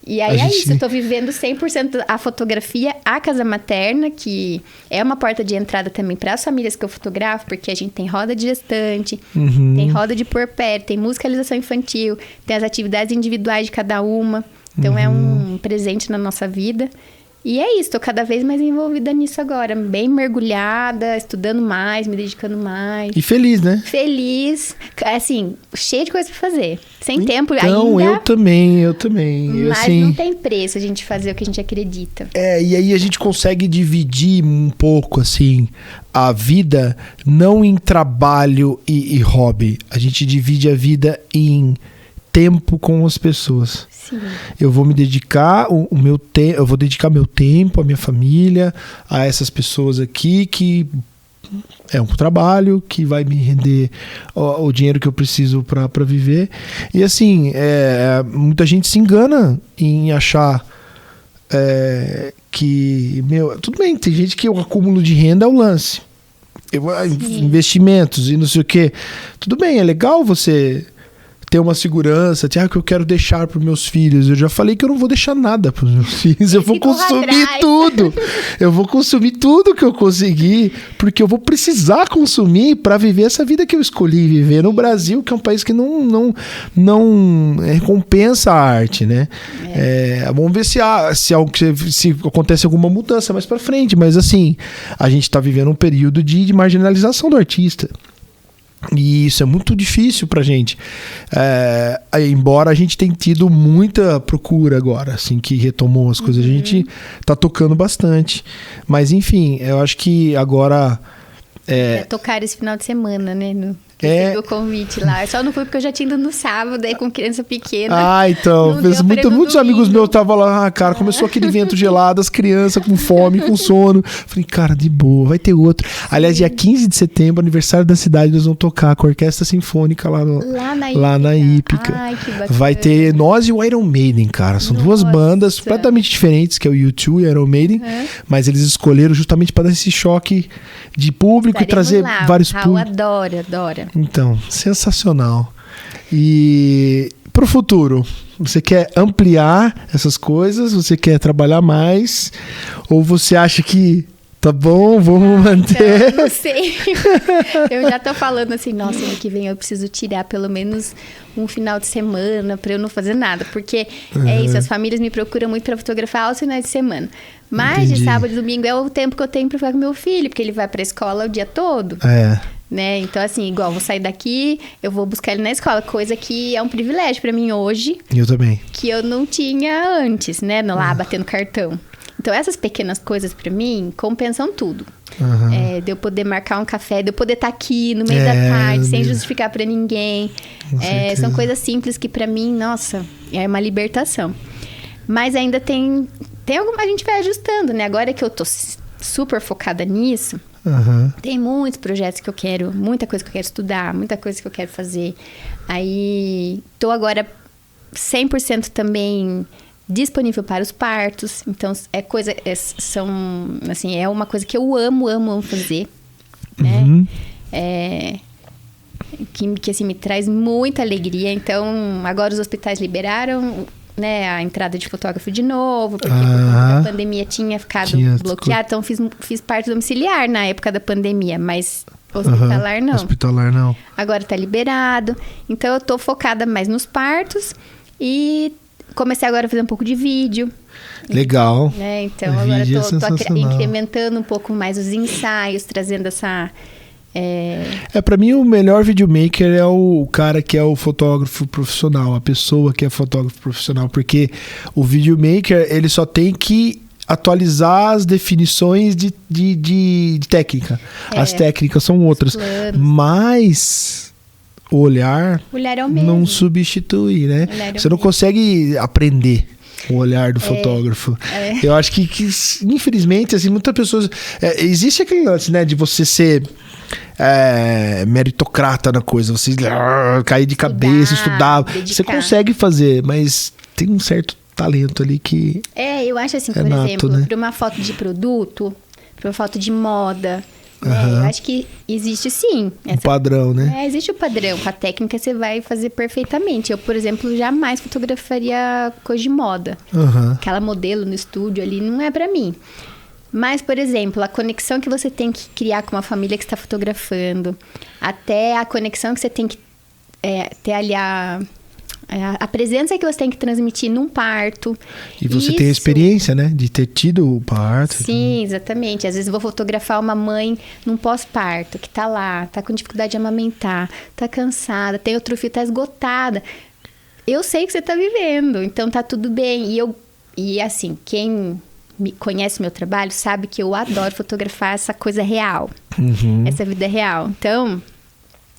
aí isso, eu tô vivendo 100% a fotografia, a Casa Materna, que é uma porta de entrada também para as famílias que eu fotografo, porque a gente tem roda de gestante, tem roda de puerpério, tem musicalização infantil, tem as atividades individuais de cada uma. Então é um presente na nossa vida. E é isso, tô cada vez mais envolvida nisso agora. Bem mergulhada, estudando mais, me dedicando mais. E feliz, né? Feliz. Assim, cheio de coisa pra fazer. Sem tempo ainda. Não, eu também. Mas assim, não tem preço a gente fazer o que a gente acredita. E aí a gente consegue dividir um pouco, assim, a vida não em trabalho e hobby. A gente divide a vida em tempo com as pessoas. Sim. Eu vou me dedicar eu vou dedicar meu tempo, a minha família, a essas pessoas aqui que é um trabalho que vai me render o dinheiro que eu preciso para viver. E assim, muita gente se engana em achar que, tudo bem, tem gente que o acúmulo de renda é o lance. Investimentos e não sei o quê. Tudo bem, é legal você ter uma segurança, que eu quero deixar para os meus filhos. Eu já falei que eu não vou deixar nada para os meus filhos. Eu vou consumir tudo. Eu vou consumir tudo que eu conseguir, porque eu vou precisar consumir para viver essa vida que eu escolhi viver no Brasil, que é um país que não recompensa a arte, né? Vamos ver se acontece alguma mudança mais para frente, mas assim, a gente está vivendo um período de marginalização do artista. E isso é muito difícil pra gente. Embora a gente tenha tido muita procura agora, assim, que retomou as coisas, a gente tá tocando bastante. Mas enfim, eu acho que agora... tocar esse final de semana, né? O convite lá. Eu só não fui porque eu já tinha ido no sábado, aí com criança pequena. Então. Muitos amigos meus estavam lá, cara, começou aquele vento gelado, as crianças com fome, com sono. Falei, cara, de boa, vai ter outro. Aliás, dia 15 de setembro, aniversário da cidade, nós vamos tocar com a Orquestra Sinfônica lá na Hípica. Ai, que bacana. Vai ter nós e o Iron Maiden, cara. São duas bandas completamente diferentes, que é o U2 e o Iron Maiden, mas eles escolheram justamente para dar esse choque de público e trazer vários públicos. Adora. Então, sensacional. E pro futuro, você quer ampliar essas coisas? Você quer trabalhar mais? Ou você acha que tá bom, vamos manter? Então, não sei. Eu já tô falando assim, nossa, ano que vem eu preciso tirar pelo menos um final de semana pra eu não fazer nada. Porque é isso, as famílias me procuram muito pra fotografar aos finais de semana. Mas de sábado e domingo é o tempo que eu tenho pra ficar com meu filho, porque ele vai pra escola o dia todo. né? Então, assim, igual, vou sair daqui, eu vou buscar ele na escola, coisa que é um privilégio pra mim hoje. Eu também. Que eu não tinha antes, né? Lá, batendo cartão. Então, essas pequenas coisas pra mim compensam tudo. Uhum. De eu poder marcar um café, de eu poder estar aqui no meio da tarde, sem justificar pra ninguém. São coisas simples que pra mim, nossa, é uma libertação. Mas ainda tem alguma... A gente vai ajustando, né? Agora que eu tô super focada nisso, tem muitos projetos que eu quero, muita coisa que eu quero estudar, muita coisa que eu quero fazer. Aí, tô agora 100% também disponível para os partos. Então, é uma coisa que eu amo fazer, né? Que assim, me traz muita alegria. Então, agora os hospitais liberaram, né, a entrada de fotógrafo de novo, porque a pandemia tinha ficado bloqueada. Então, fiz parto domiciliar na época da pandemia, mas hospitalar não. Hospitalar não. Agora tá liberado. Então, eu tô focada mais nos partos e comecei agora a fazer um pouco de vídeo. Legal. Né? Então, agora tô incrementando um pouco mais os ensaios, trazendo essa... Pra mim o melhor videomaker é o cara que é o fotógrafo profissional, a pessoa que é fotógrafo profissional, porque o videomaker, ele só tem que atualizar as definições de técnica. As técnicas são outras, mas o olhar é o mesmo. Não substitui, né? Você não consegue aprender o olhar do fotógrafo. Eu acho que infelizmente, assim, muitas pessoas... existe aquele lance, né, de você ser meritocrata na coisa, você cair de cabeça, estudar. Dedicar. Você consegue fazer, mas tem um certo talento ali que... eu acho assim, por exemplo, né? Para uma foto de produto, para uma foto de moda... Eu acho que existe sim. Um padrão, né? Existe o padrão. Com a técnica você vai fazer perfeitamente. Eu, por exemplo, jamais fotografaria coisa de moda. Aquela modelo no estúdio ali não é pra mim. Mas, por exemplo, a conexão que você tem que criar com uma família que está fotografando, até a conexão que você tem que ter ali a presença que você tem que transmitir num parto. E você tem a experiência, né? De ter tido o parto. Sim, exatamente. Às vezes eu vou fotografar uma mãe num pós-parto, que tá lá, tá com dificuldade de amamentar, tá cansada, tem outro filho, tá esgotada. Eu sei que você tá vivendo, então tá tudo bem. E assim, quem conhece o meu trabalho sabe que eu adoro fotografar essa coisa real. Essa vida real. Então,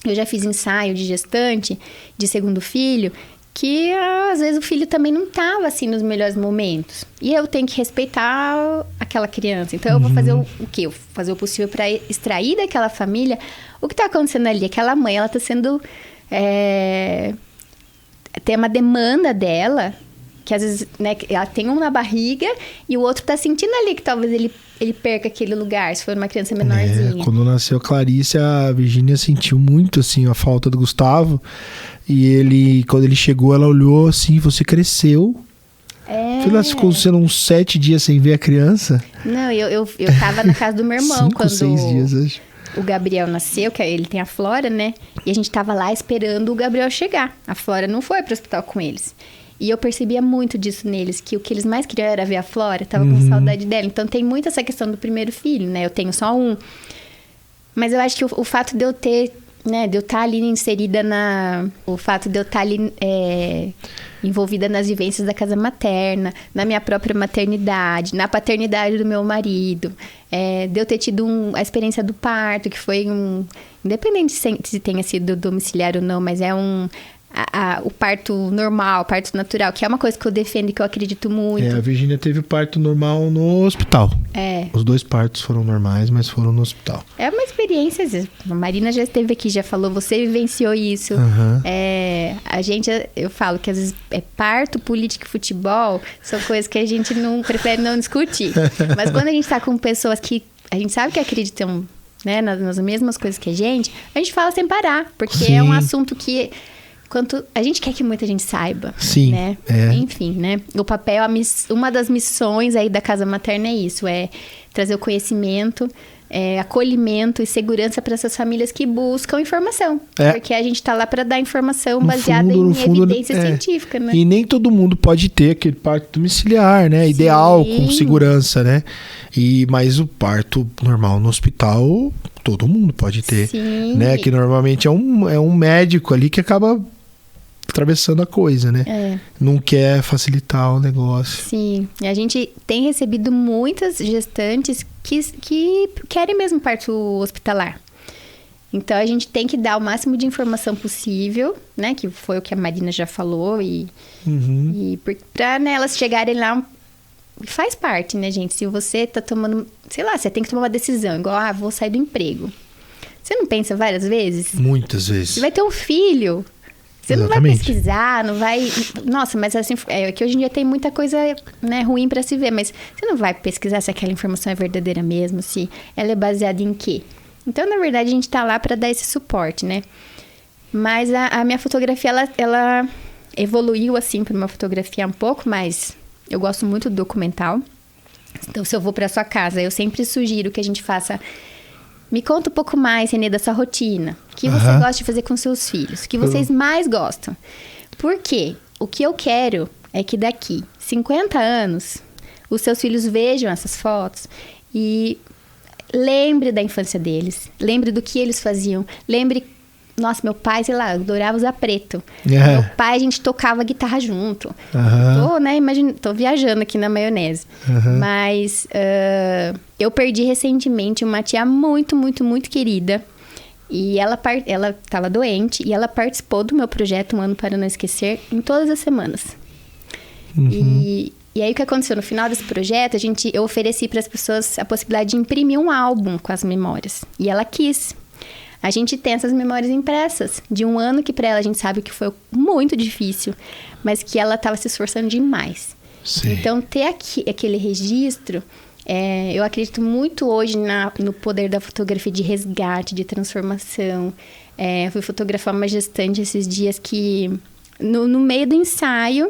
eu já fiz ensaio de gestante, de segundo filho, que às vezes o filho também não estava assim nos melhores momentos. E eu tenho que respeitar aquela criança. Então eu vou fazer o quê? Eu vou fazer o possível para extrair daquela família o que está acontecendo ali. Aquela mãe, ela está sendo... tem uma demanda dela, que às vezes, né, ela tem um na barriga e o outro está sentindo ali que talvez ele perca aquele lugar, se for uma criança menorzinha. Quando nasceu a Clarice, a Virgínia sentiu muito, assim, a falta do Gustavo. E quando ele chegou, ela olhou assim, você cresceu. Ela ficou sendo uns 7 dias sem ver a criança. Não, eu tava na casa do meu irmão 5, quando 6 dias, acho. O Gabriel nasceu, que ele tem a Flora, né? E a gente tava lá esperando o Gabriel chegar. A Flora não foi pro hospital com eles. E eu percebia muito disso neles, que o que eles mais queriam era ver a Flora, tava com saudade dela. Então tem muito essa questão do primeiro filho, né? Eu tenho só um. Mas eu acho que o fato de eu ter, né, de eu estar ali inserida o fato de eu estar ali envolvida nas vivências da casa materna, na minha própria maternidade, na paternidade do meu marido, de eu ter tido a experiência do parto, que foi independente se tenha sido domiciliar ou não, mas o parto normal, o parto natural, que é uma coisa que eu defendo e que eu acredito muito. A Virgínia teve o parto normal no hospital. Os 2 partos foram normais, mas foram no hospital. É uma experiência, às vezes. A Marina já esteve aqui, já falou, você vivenciou isso. A gente, eu falo que às vezes parto, política e futebol são coisas que a gente prefere não discutir. Mas quando a gente tá com pessoas que a gente sabe que acreditam, né, nas mesmas coisas que a gente fala sem parar, porque é um assunto que... a gente quer que muita gente saiba. Sim, né? Enfim, né? O papel, uma das missões aí da Casa Materna é isso, trazer o conhecimento acolhimento e segurança para essas famílias que buscam informação. Porque a gente está lá para dar informação baseada em evidência científica, né? E nem todo mundo pode ter aquele parto domiciliar, né? Ideal, com segurança, né? Mas o parto normal no hospital, todo mundo pode ter. Sim. Né? Que normalmente é um médico ali que acaba atravessando a coisa, né? Não quer facilitar o negócio. Sim. E a gente tem recebido muitas gestantes que querem mesmo parto hospitalar. Então, a gente tem que dar o máximo de informação possível, né? Que foi o que a Marina já falou. E pra elas chegarem lá, faz parte, né, gente? Se você tá tomando... Sei lá, você tem que tomar uma decisão. Igual, vou sair do emprego. Você não pensa várias vezes? Muitas vezes. Você vai ter um filho... Você não vai pesquisar, não vai... Nossa, mas assim, que hoje em dia tem muita coisa, né, ruim para se ver, mas você não vai pesquisar se aquela informação é verdadeira mesmo, se ela é baseada em quê. Então, na verdade, a gente tá lá para dar esse suporte, né? Mas a minha fotografia, ela evoluiu, assim, para uma fotografia um pouco mais... Eu gosto muito do documental. Então, se eu vou para sua casa, eu sempre sugiro que a gente faça... Me conta um pouco mais, Renê, da sua rotina. O que você gosta de fazer com seus filhos? O que vocês mais gostam? Porque o que eu quero é que daqui 50 anos, os seus filhos vejam essas fotos e lembre da infância deles. Lembre do que eles faziam. Lembre... Nossa, meu pai, sei lá, adorava usar preto. Meu pai, a gente tocava guitarra junto. Tô, né, tô viajando aqui na maionese. Mas eu perdi recentemente uma tia muito, muito, muito querida. E ela estava doente e ela participou do meu projeto Um Ano para Não Esquecer em todas as semanas. E aí o que aconteceu? No final desse projeto, eu ofereci para as pessoas a possibilidade de imprimir um álbum com as memórias. E ela quis. A gente tem essas memórias impressas de um ano que para ela a gente sabe que foi muito difícil, mas que ela estava se esforçando demais. Sim. Então, ter aquele registro, eu acredito muito hoje no poder da fotografia de resgate, de transformação. Fui fotografar uma gestante esses dias que, no meio do ensaio,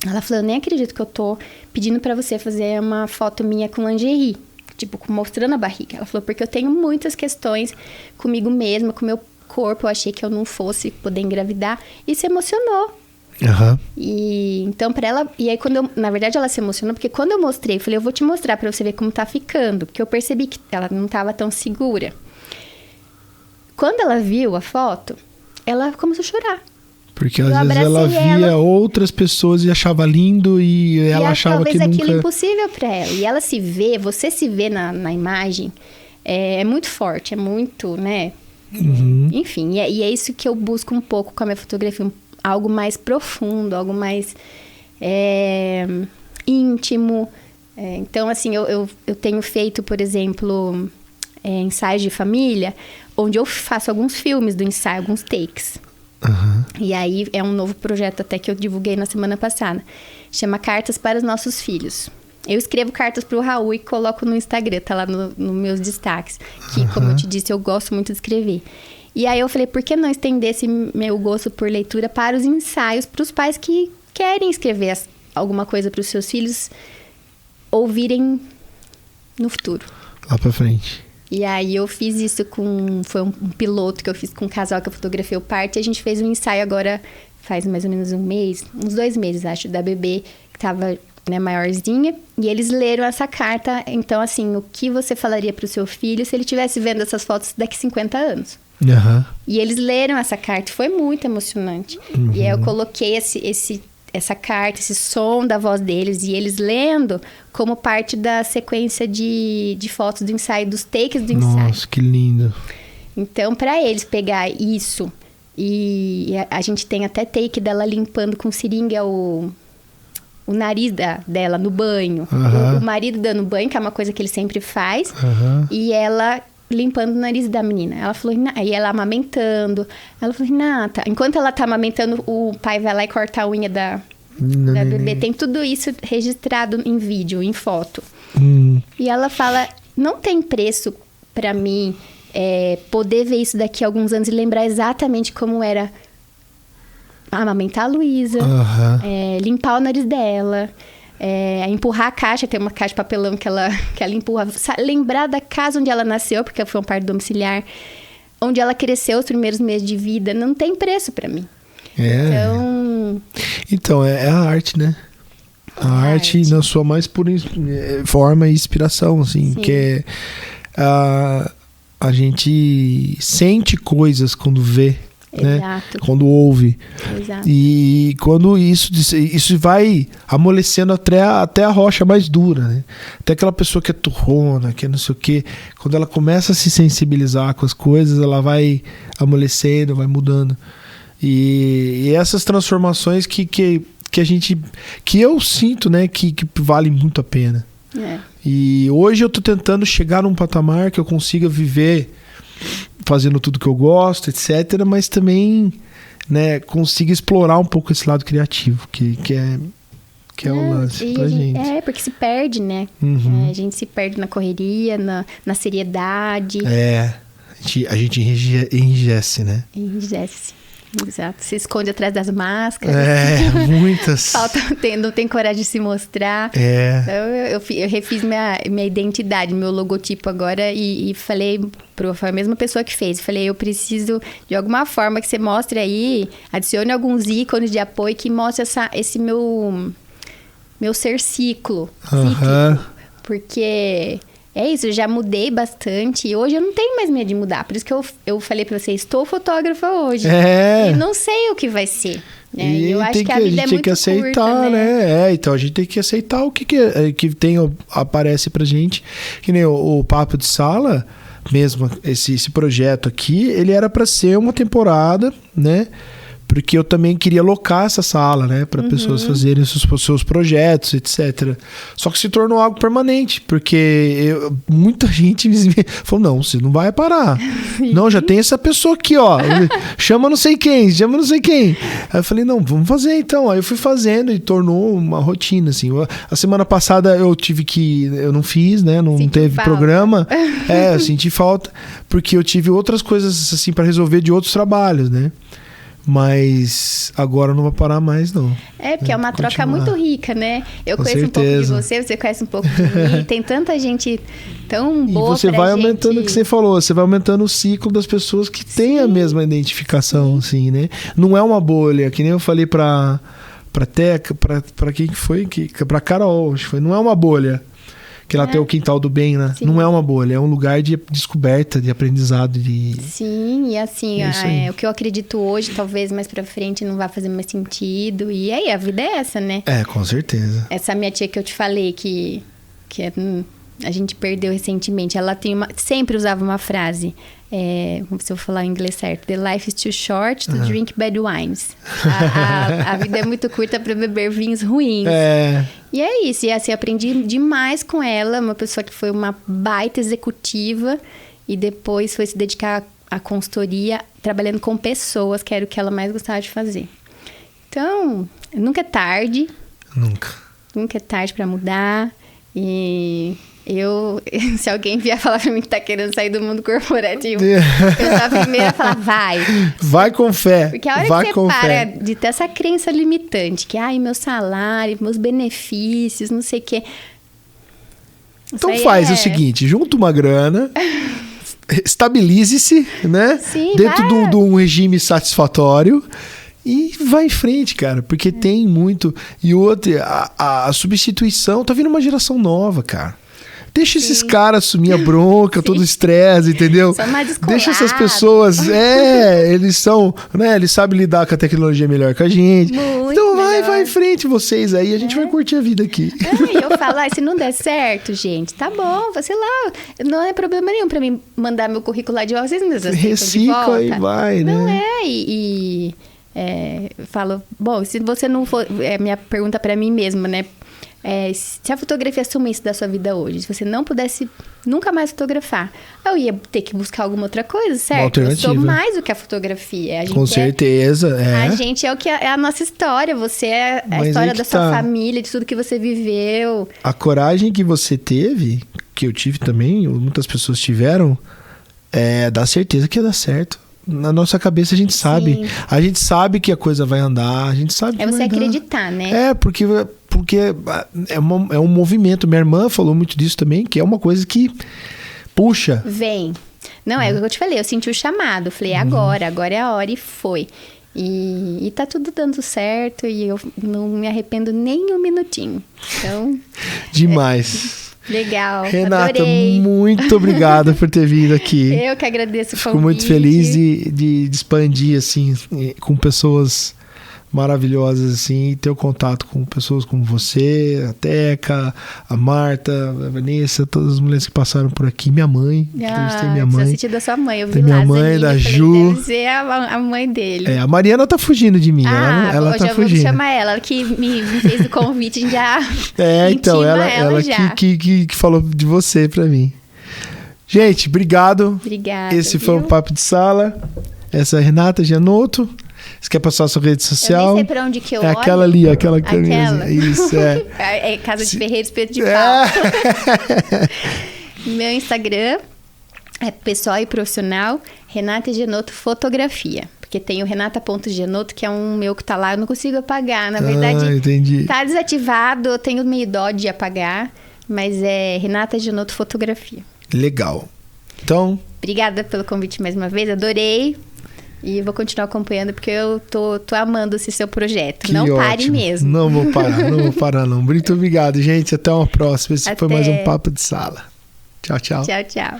ela falou, eu nem acredito que eu tô pedindo para você fazer uma foto minha com lingerie. Tipo, mostrando a barriga. Ela falou, porque eu tenho muitas questões comigo mesma, com o meu corpo. Eu achei que eu não fosse poder engravidar. E se emocionou. E então, pra ela... E aí, na verdade, ela se emocionou. Porque quando eu mostrei, eu falei, eu vou te mostrar pra você ver como tá ficando. Porque eu percebi que ela não tava tão segura. Quando ela viu a foto, ela começou a chorar. Porque às vezes ela via outras pessoas e achava lindo e ela achava que nunca... Talvez aquilo impossível para ela. E ela se vê, você se vê na imagem, é muito forte, é muito, né? Enfim, e é isso que eu busco um pouco com a minha fotografia. Algo mais profundo, algo mais íntimo. Então, assim, eu tenho feito, por exemplo, ensaios de família, onde eu faço alguns filmes do ensaio, alguns takes. E aí é um novo projeto até que eu divulguei na semana passada. Chama Cartas para os Nossos Filhos. Eu escrevo cartas pro Raul e coloco no Instagram, tá lá nos meus destaques. Que, como eu te disse, eu gosto muito de escrever. E aí eu falei, por que não estender esse meu gosto por leitura para os ensaios, para os pais que querem escrever alguma coisa para os seus filhos ouvirem no futuro. Lá pra frente. E aí eu fiz isso foi um piloto que eu fiz com um casal que eu fotografei o parto. E a gente fez um ensaio agora, faz mais ou menos uns 2 meses, acho, da bebê que tava, né, maiorzinha. E eles leram essa carta. Então, assim, o que você falaria pro seu filho se ele estivesse vendo essas fotos daqui 50 anos? E eles leram essa carta e foi muito emocionante. E aí eu coloquei essa carta, esse som da voz deles e eles lendo como parte da sequência de fotos do ensaio, dos takes do ensaio. Nossa, que lindo. Então, para eles pegar isso e a gente tem até take dela limpando com seringa o nariz dela no banho. O marido dando banho, que é uma coisa que ele sempre faz. E ela limpando o nariz da menina. Ela falou, aí ela amamentando. Ela falou, Renata, enquanto ela tá amamentando, o pai vai lá e corta a unha da bebê. Tem tudo isso registrado em vídeo, em foto. E ela fala, não tem preço pra mim poder ver isso daqui a alguns anos e lembrar exatamente como era amamentar a Luísa, limpar o nariz dela, empurrar a caixa, tem uma caixa de papelão que ela empurra. Lembrar da casa onde ela nasceu, porque foi um parto domiciliar, onde ela cresceu os primeiros meses de vida, não tem preço para mim. Então, é a arte, né? A arte na sua mais pura forma e inspiração, assim, Sim. que é a gente sente coisas quando vê, né? Exato. Quando ouve. Exato. E quando isso vai amolecendo até a rocha mais dura, né? Até aquela pessoa que é turrona, que é não sei o quê, quando ela começa a se sensibilizar com as coisas, ela vai amolecendo, vai mudando. E essas transformações que eu sinto, né, que valem muito a pena. E hoje eu tô tentando chegar num patamar que eu consiga viver fazendo tudo que eu gosto, etc, mas também, né, consiga explorar um pouco esse lado criativo, que é o lance pra gente. Porque se perde, né? A gente se perde na correria, na seriedade. A gente enrijece, né? Enrijece. Exato. Se esconde atrás das máscaras. Muitas. Não tem coragem de se mostrar. Então, eu refiz minha identidade, meu logotipo agora e falei foi a mesma pessoa que fez. Falei, eu preciso de alguma forma que você mostre aí, adicione alguns ícones de apoio que mostre esse meu ser cíclico. Porque... É isso, eu já mudei bastante e hoje eu não tenho mais medo de mudar. Por isso que eu falei pra você, estou fotógrafa hoje. E não sei o que vai ser. Né? E eu acho que a vida é muito aceitar, curta, né? Então a gente tem que aceitar o que aparece pra gente. Que nem o Papo de Sala, mesmo esse projeto aqui, ele era pra ser uma temporada, né? Porque eu também queria locar essa sala, né? Para pessoas fazerem seus projetos, etc. Só que se tornou algo permanente. Porque muita gente me falou, não, você não vai parar. Não, já tem essa pessoa aqui, ó. Chama não sei quem. Aí eu falei, não, vamos fazer então. Aí eu fui fazendo e tornou uma rotina, assim. A semana passada eu não fiz, né? Não teve programa. Eu senti falta. Porque eu tive outras coisas, assim, para resolver de outros trabalhos, né? Mas agora não vai parar mais, não. Porque é uma troca muito rica, né? Eu conheço um pouco de você conhece um pouco de mim. Tem tanta gente tão boa. E você vai aumentando o que você falou, você vai aumentando o ciclo das pessoas que têm a mesma identificação, assim, né? Não é uma bolha, que nem eu falei pra Teca, pra quem que foi? Pra Carol, acho que foi. Não é uma bolha. Que ela tem o quintal do bem, né? Sim. Não é uma bolha, é um lugar de descoberta, de aprendizado. Sim, e assim, o que eu acredito hoje, talvez mais pra frente não vai fazer mais sentido. E aí, a vida é essa, né? Com certeza. Essa minha tia que eu te falei, que a gente perdeu recentemente, ela sempre usava uma frase, se eu falar em inglês certo, the life is too short to drink bad wines. A vida é muito curta para beber vinhos ruins. E é isso, e assim, aprendi demais com ela, uma pessoa que foi uma baita executiva e depois foi se dedicar à consultoria, trabalhando com pessoas, que era o que ela mais gostava de fazer. Então, nunca é tarde. Nunca é tarde para mudar. E se alguém vier falar pra mim que tá querendo sair do mundo corporativo, eu sou a primeira a falar, vai com fé. Porque a hora que você para de ter essa crença limitante, que meu salário, meus benefícios, não sei o quê. Então faz o seguinte, junta uma grana, estabilize-se, né? Sim, dentro de um regime satisfatório. E vai em frente, cara, porque tem muito. E outra, a substituição, tá vindo uma geração nova, cara. Deixa esses caras assumir a bronca, todo o estresse, entendeu? São mais descolados. Deixa essas pessoas, eles são, né, eles sabem lidar com a tecnologia melhor que a gente. Muito então melhor. vai em frente vocês aí, a gente vai curtir a vida aqui. E eu falo, se não der certo, gente, tá bom, sei lá, não é problema nenhum pra mim mandar meu currículo lá de volta, vocês me aceitam recicla de volta. E vai, né? Não falo, bom, se você não for... minha pergunta pra mim mesma, né? Se a fotografia assumisse da sua vida hoje, se você não pudesse nunca mais fotografar, eu ia ter que buscar alguma outra coisa, certo? Eu sou mais do que a fotografia. Com certeza, A gente é o que é a nossa história. Você é a história da sua família, de tudo que você viveu. A coragem que você teve, que eu tive também, muitas pessoas tiveram, dá certeza que ia dar certo. Na nossa cabeça a gente sabe. Sim. A gente sabe que a coisa vai andar, a gente sabe que vai você andar. Acreditar, né? Porque porque é um movimento. Minha irmã falou muito disso também, que é uma coisa que puxa. Vem. Não, é o que eu te falei, eu senti o chamado. Falei, agora é a hora, e foi. E tá tudo dando certo e eu não me arrependo nem um minutinho. Então... Demais. Legal, Renata, adorei. muito obrigado por ter vindo aqui. Eu que agradeço o convite. Fico muito feliz de expandir, assim, com pessoas maravilhosas, assim, e ter o contato com pessoas como você, a Teca, a Marta, a Vanessa, todas as mulheres que passaram por aqui, minha mãe, entrevistei minha mãe. Assisti da sua mãe, eu vi Tem lá minha as mãe, amigas, da falei, Ju. deve ser a mãe dele. A Mariana tá fugindo de mim, ela hoje tá eu vou fugindo. chamar ela que me fez o convite, a gente já Então, intima ela já. que falou de você pra mim. Gente, obrigado. Obrigada. Esse foi o Papo de Sala. Essa é a Renata Gianotto. Você quer passar a sua rede social? Eu nem sei pra onde que eu olho. Aquela ali, aquela. Aquela? Isso, é. É Casa de Ferreira, Espeto de Pau. Meu Instagram é pessoal e profissional, Renata Gianotto Fotografia. Porque tem o Renata.Gianotto, que é um meu que tá lá, eu não consigo apagar. Na verdade, entendi. tá desativado, eu tenho meio dó de apagar, mas é Renata Gianotto Fotografia. Legal. Então... Obrigada pelo convite mais uma vez, adorei. E vou continuar acompanhando, porque eu tô amando esse seu projeto. Não pare mesmo. Não vou parar não. Muito obrigado, gente. Até uma próxima. Esse foi mais um Papo de Sala. Tchau, tchau. Tchau, tchau.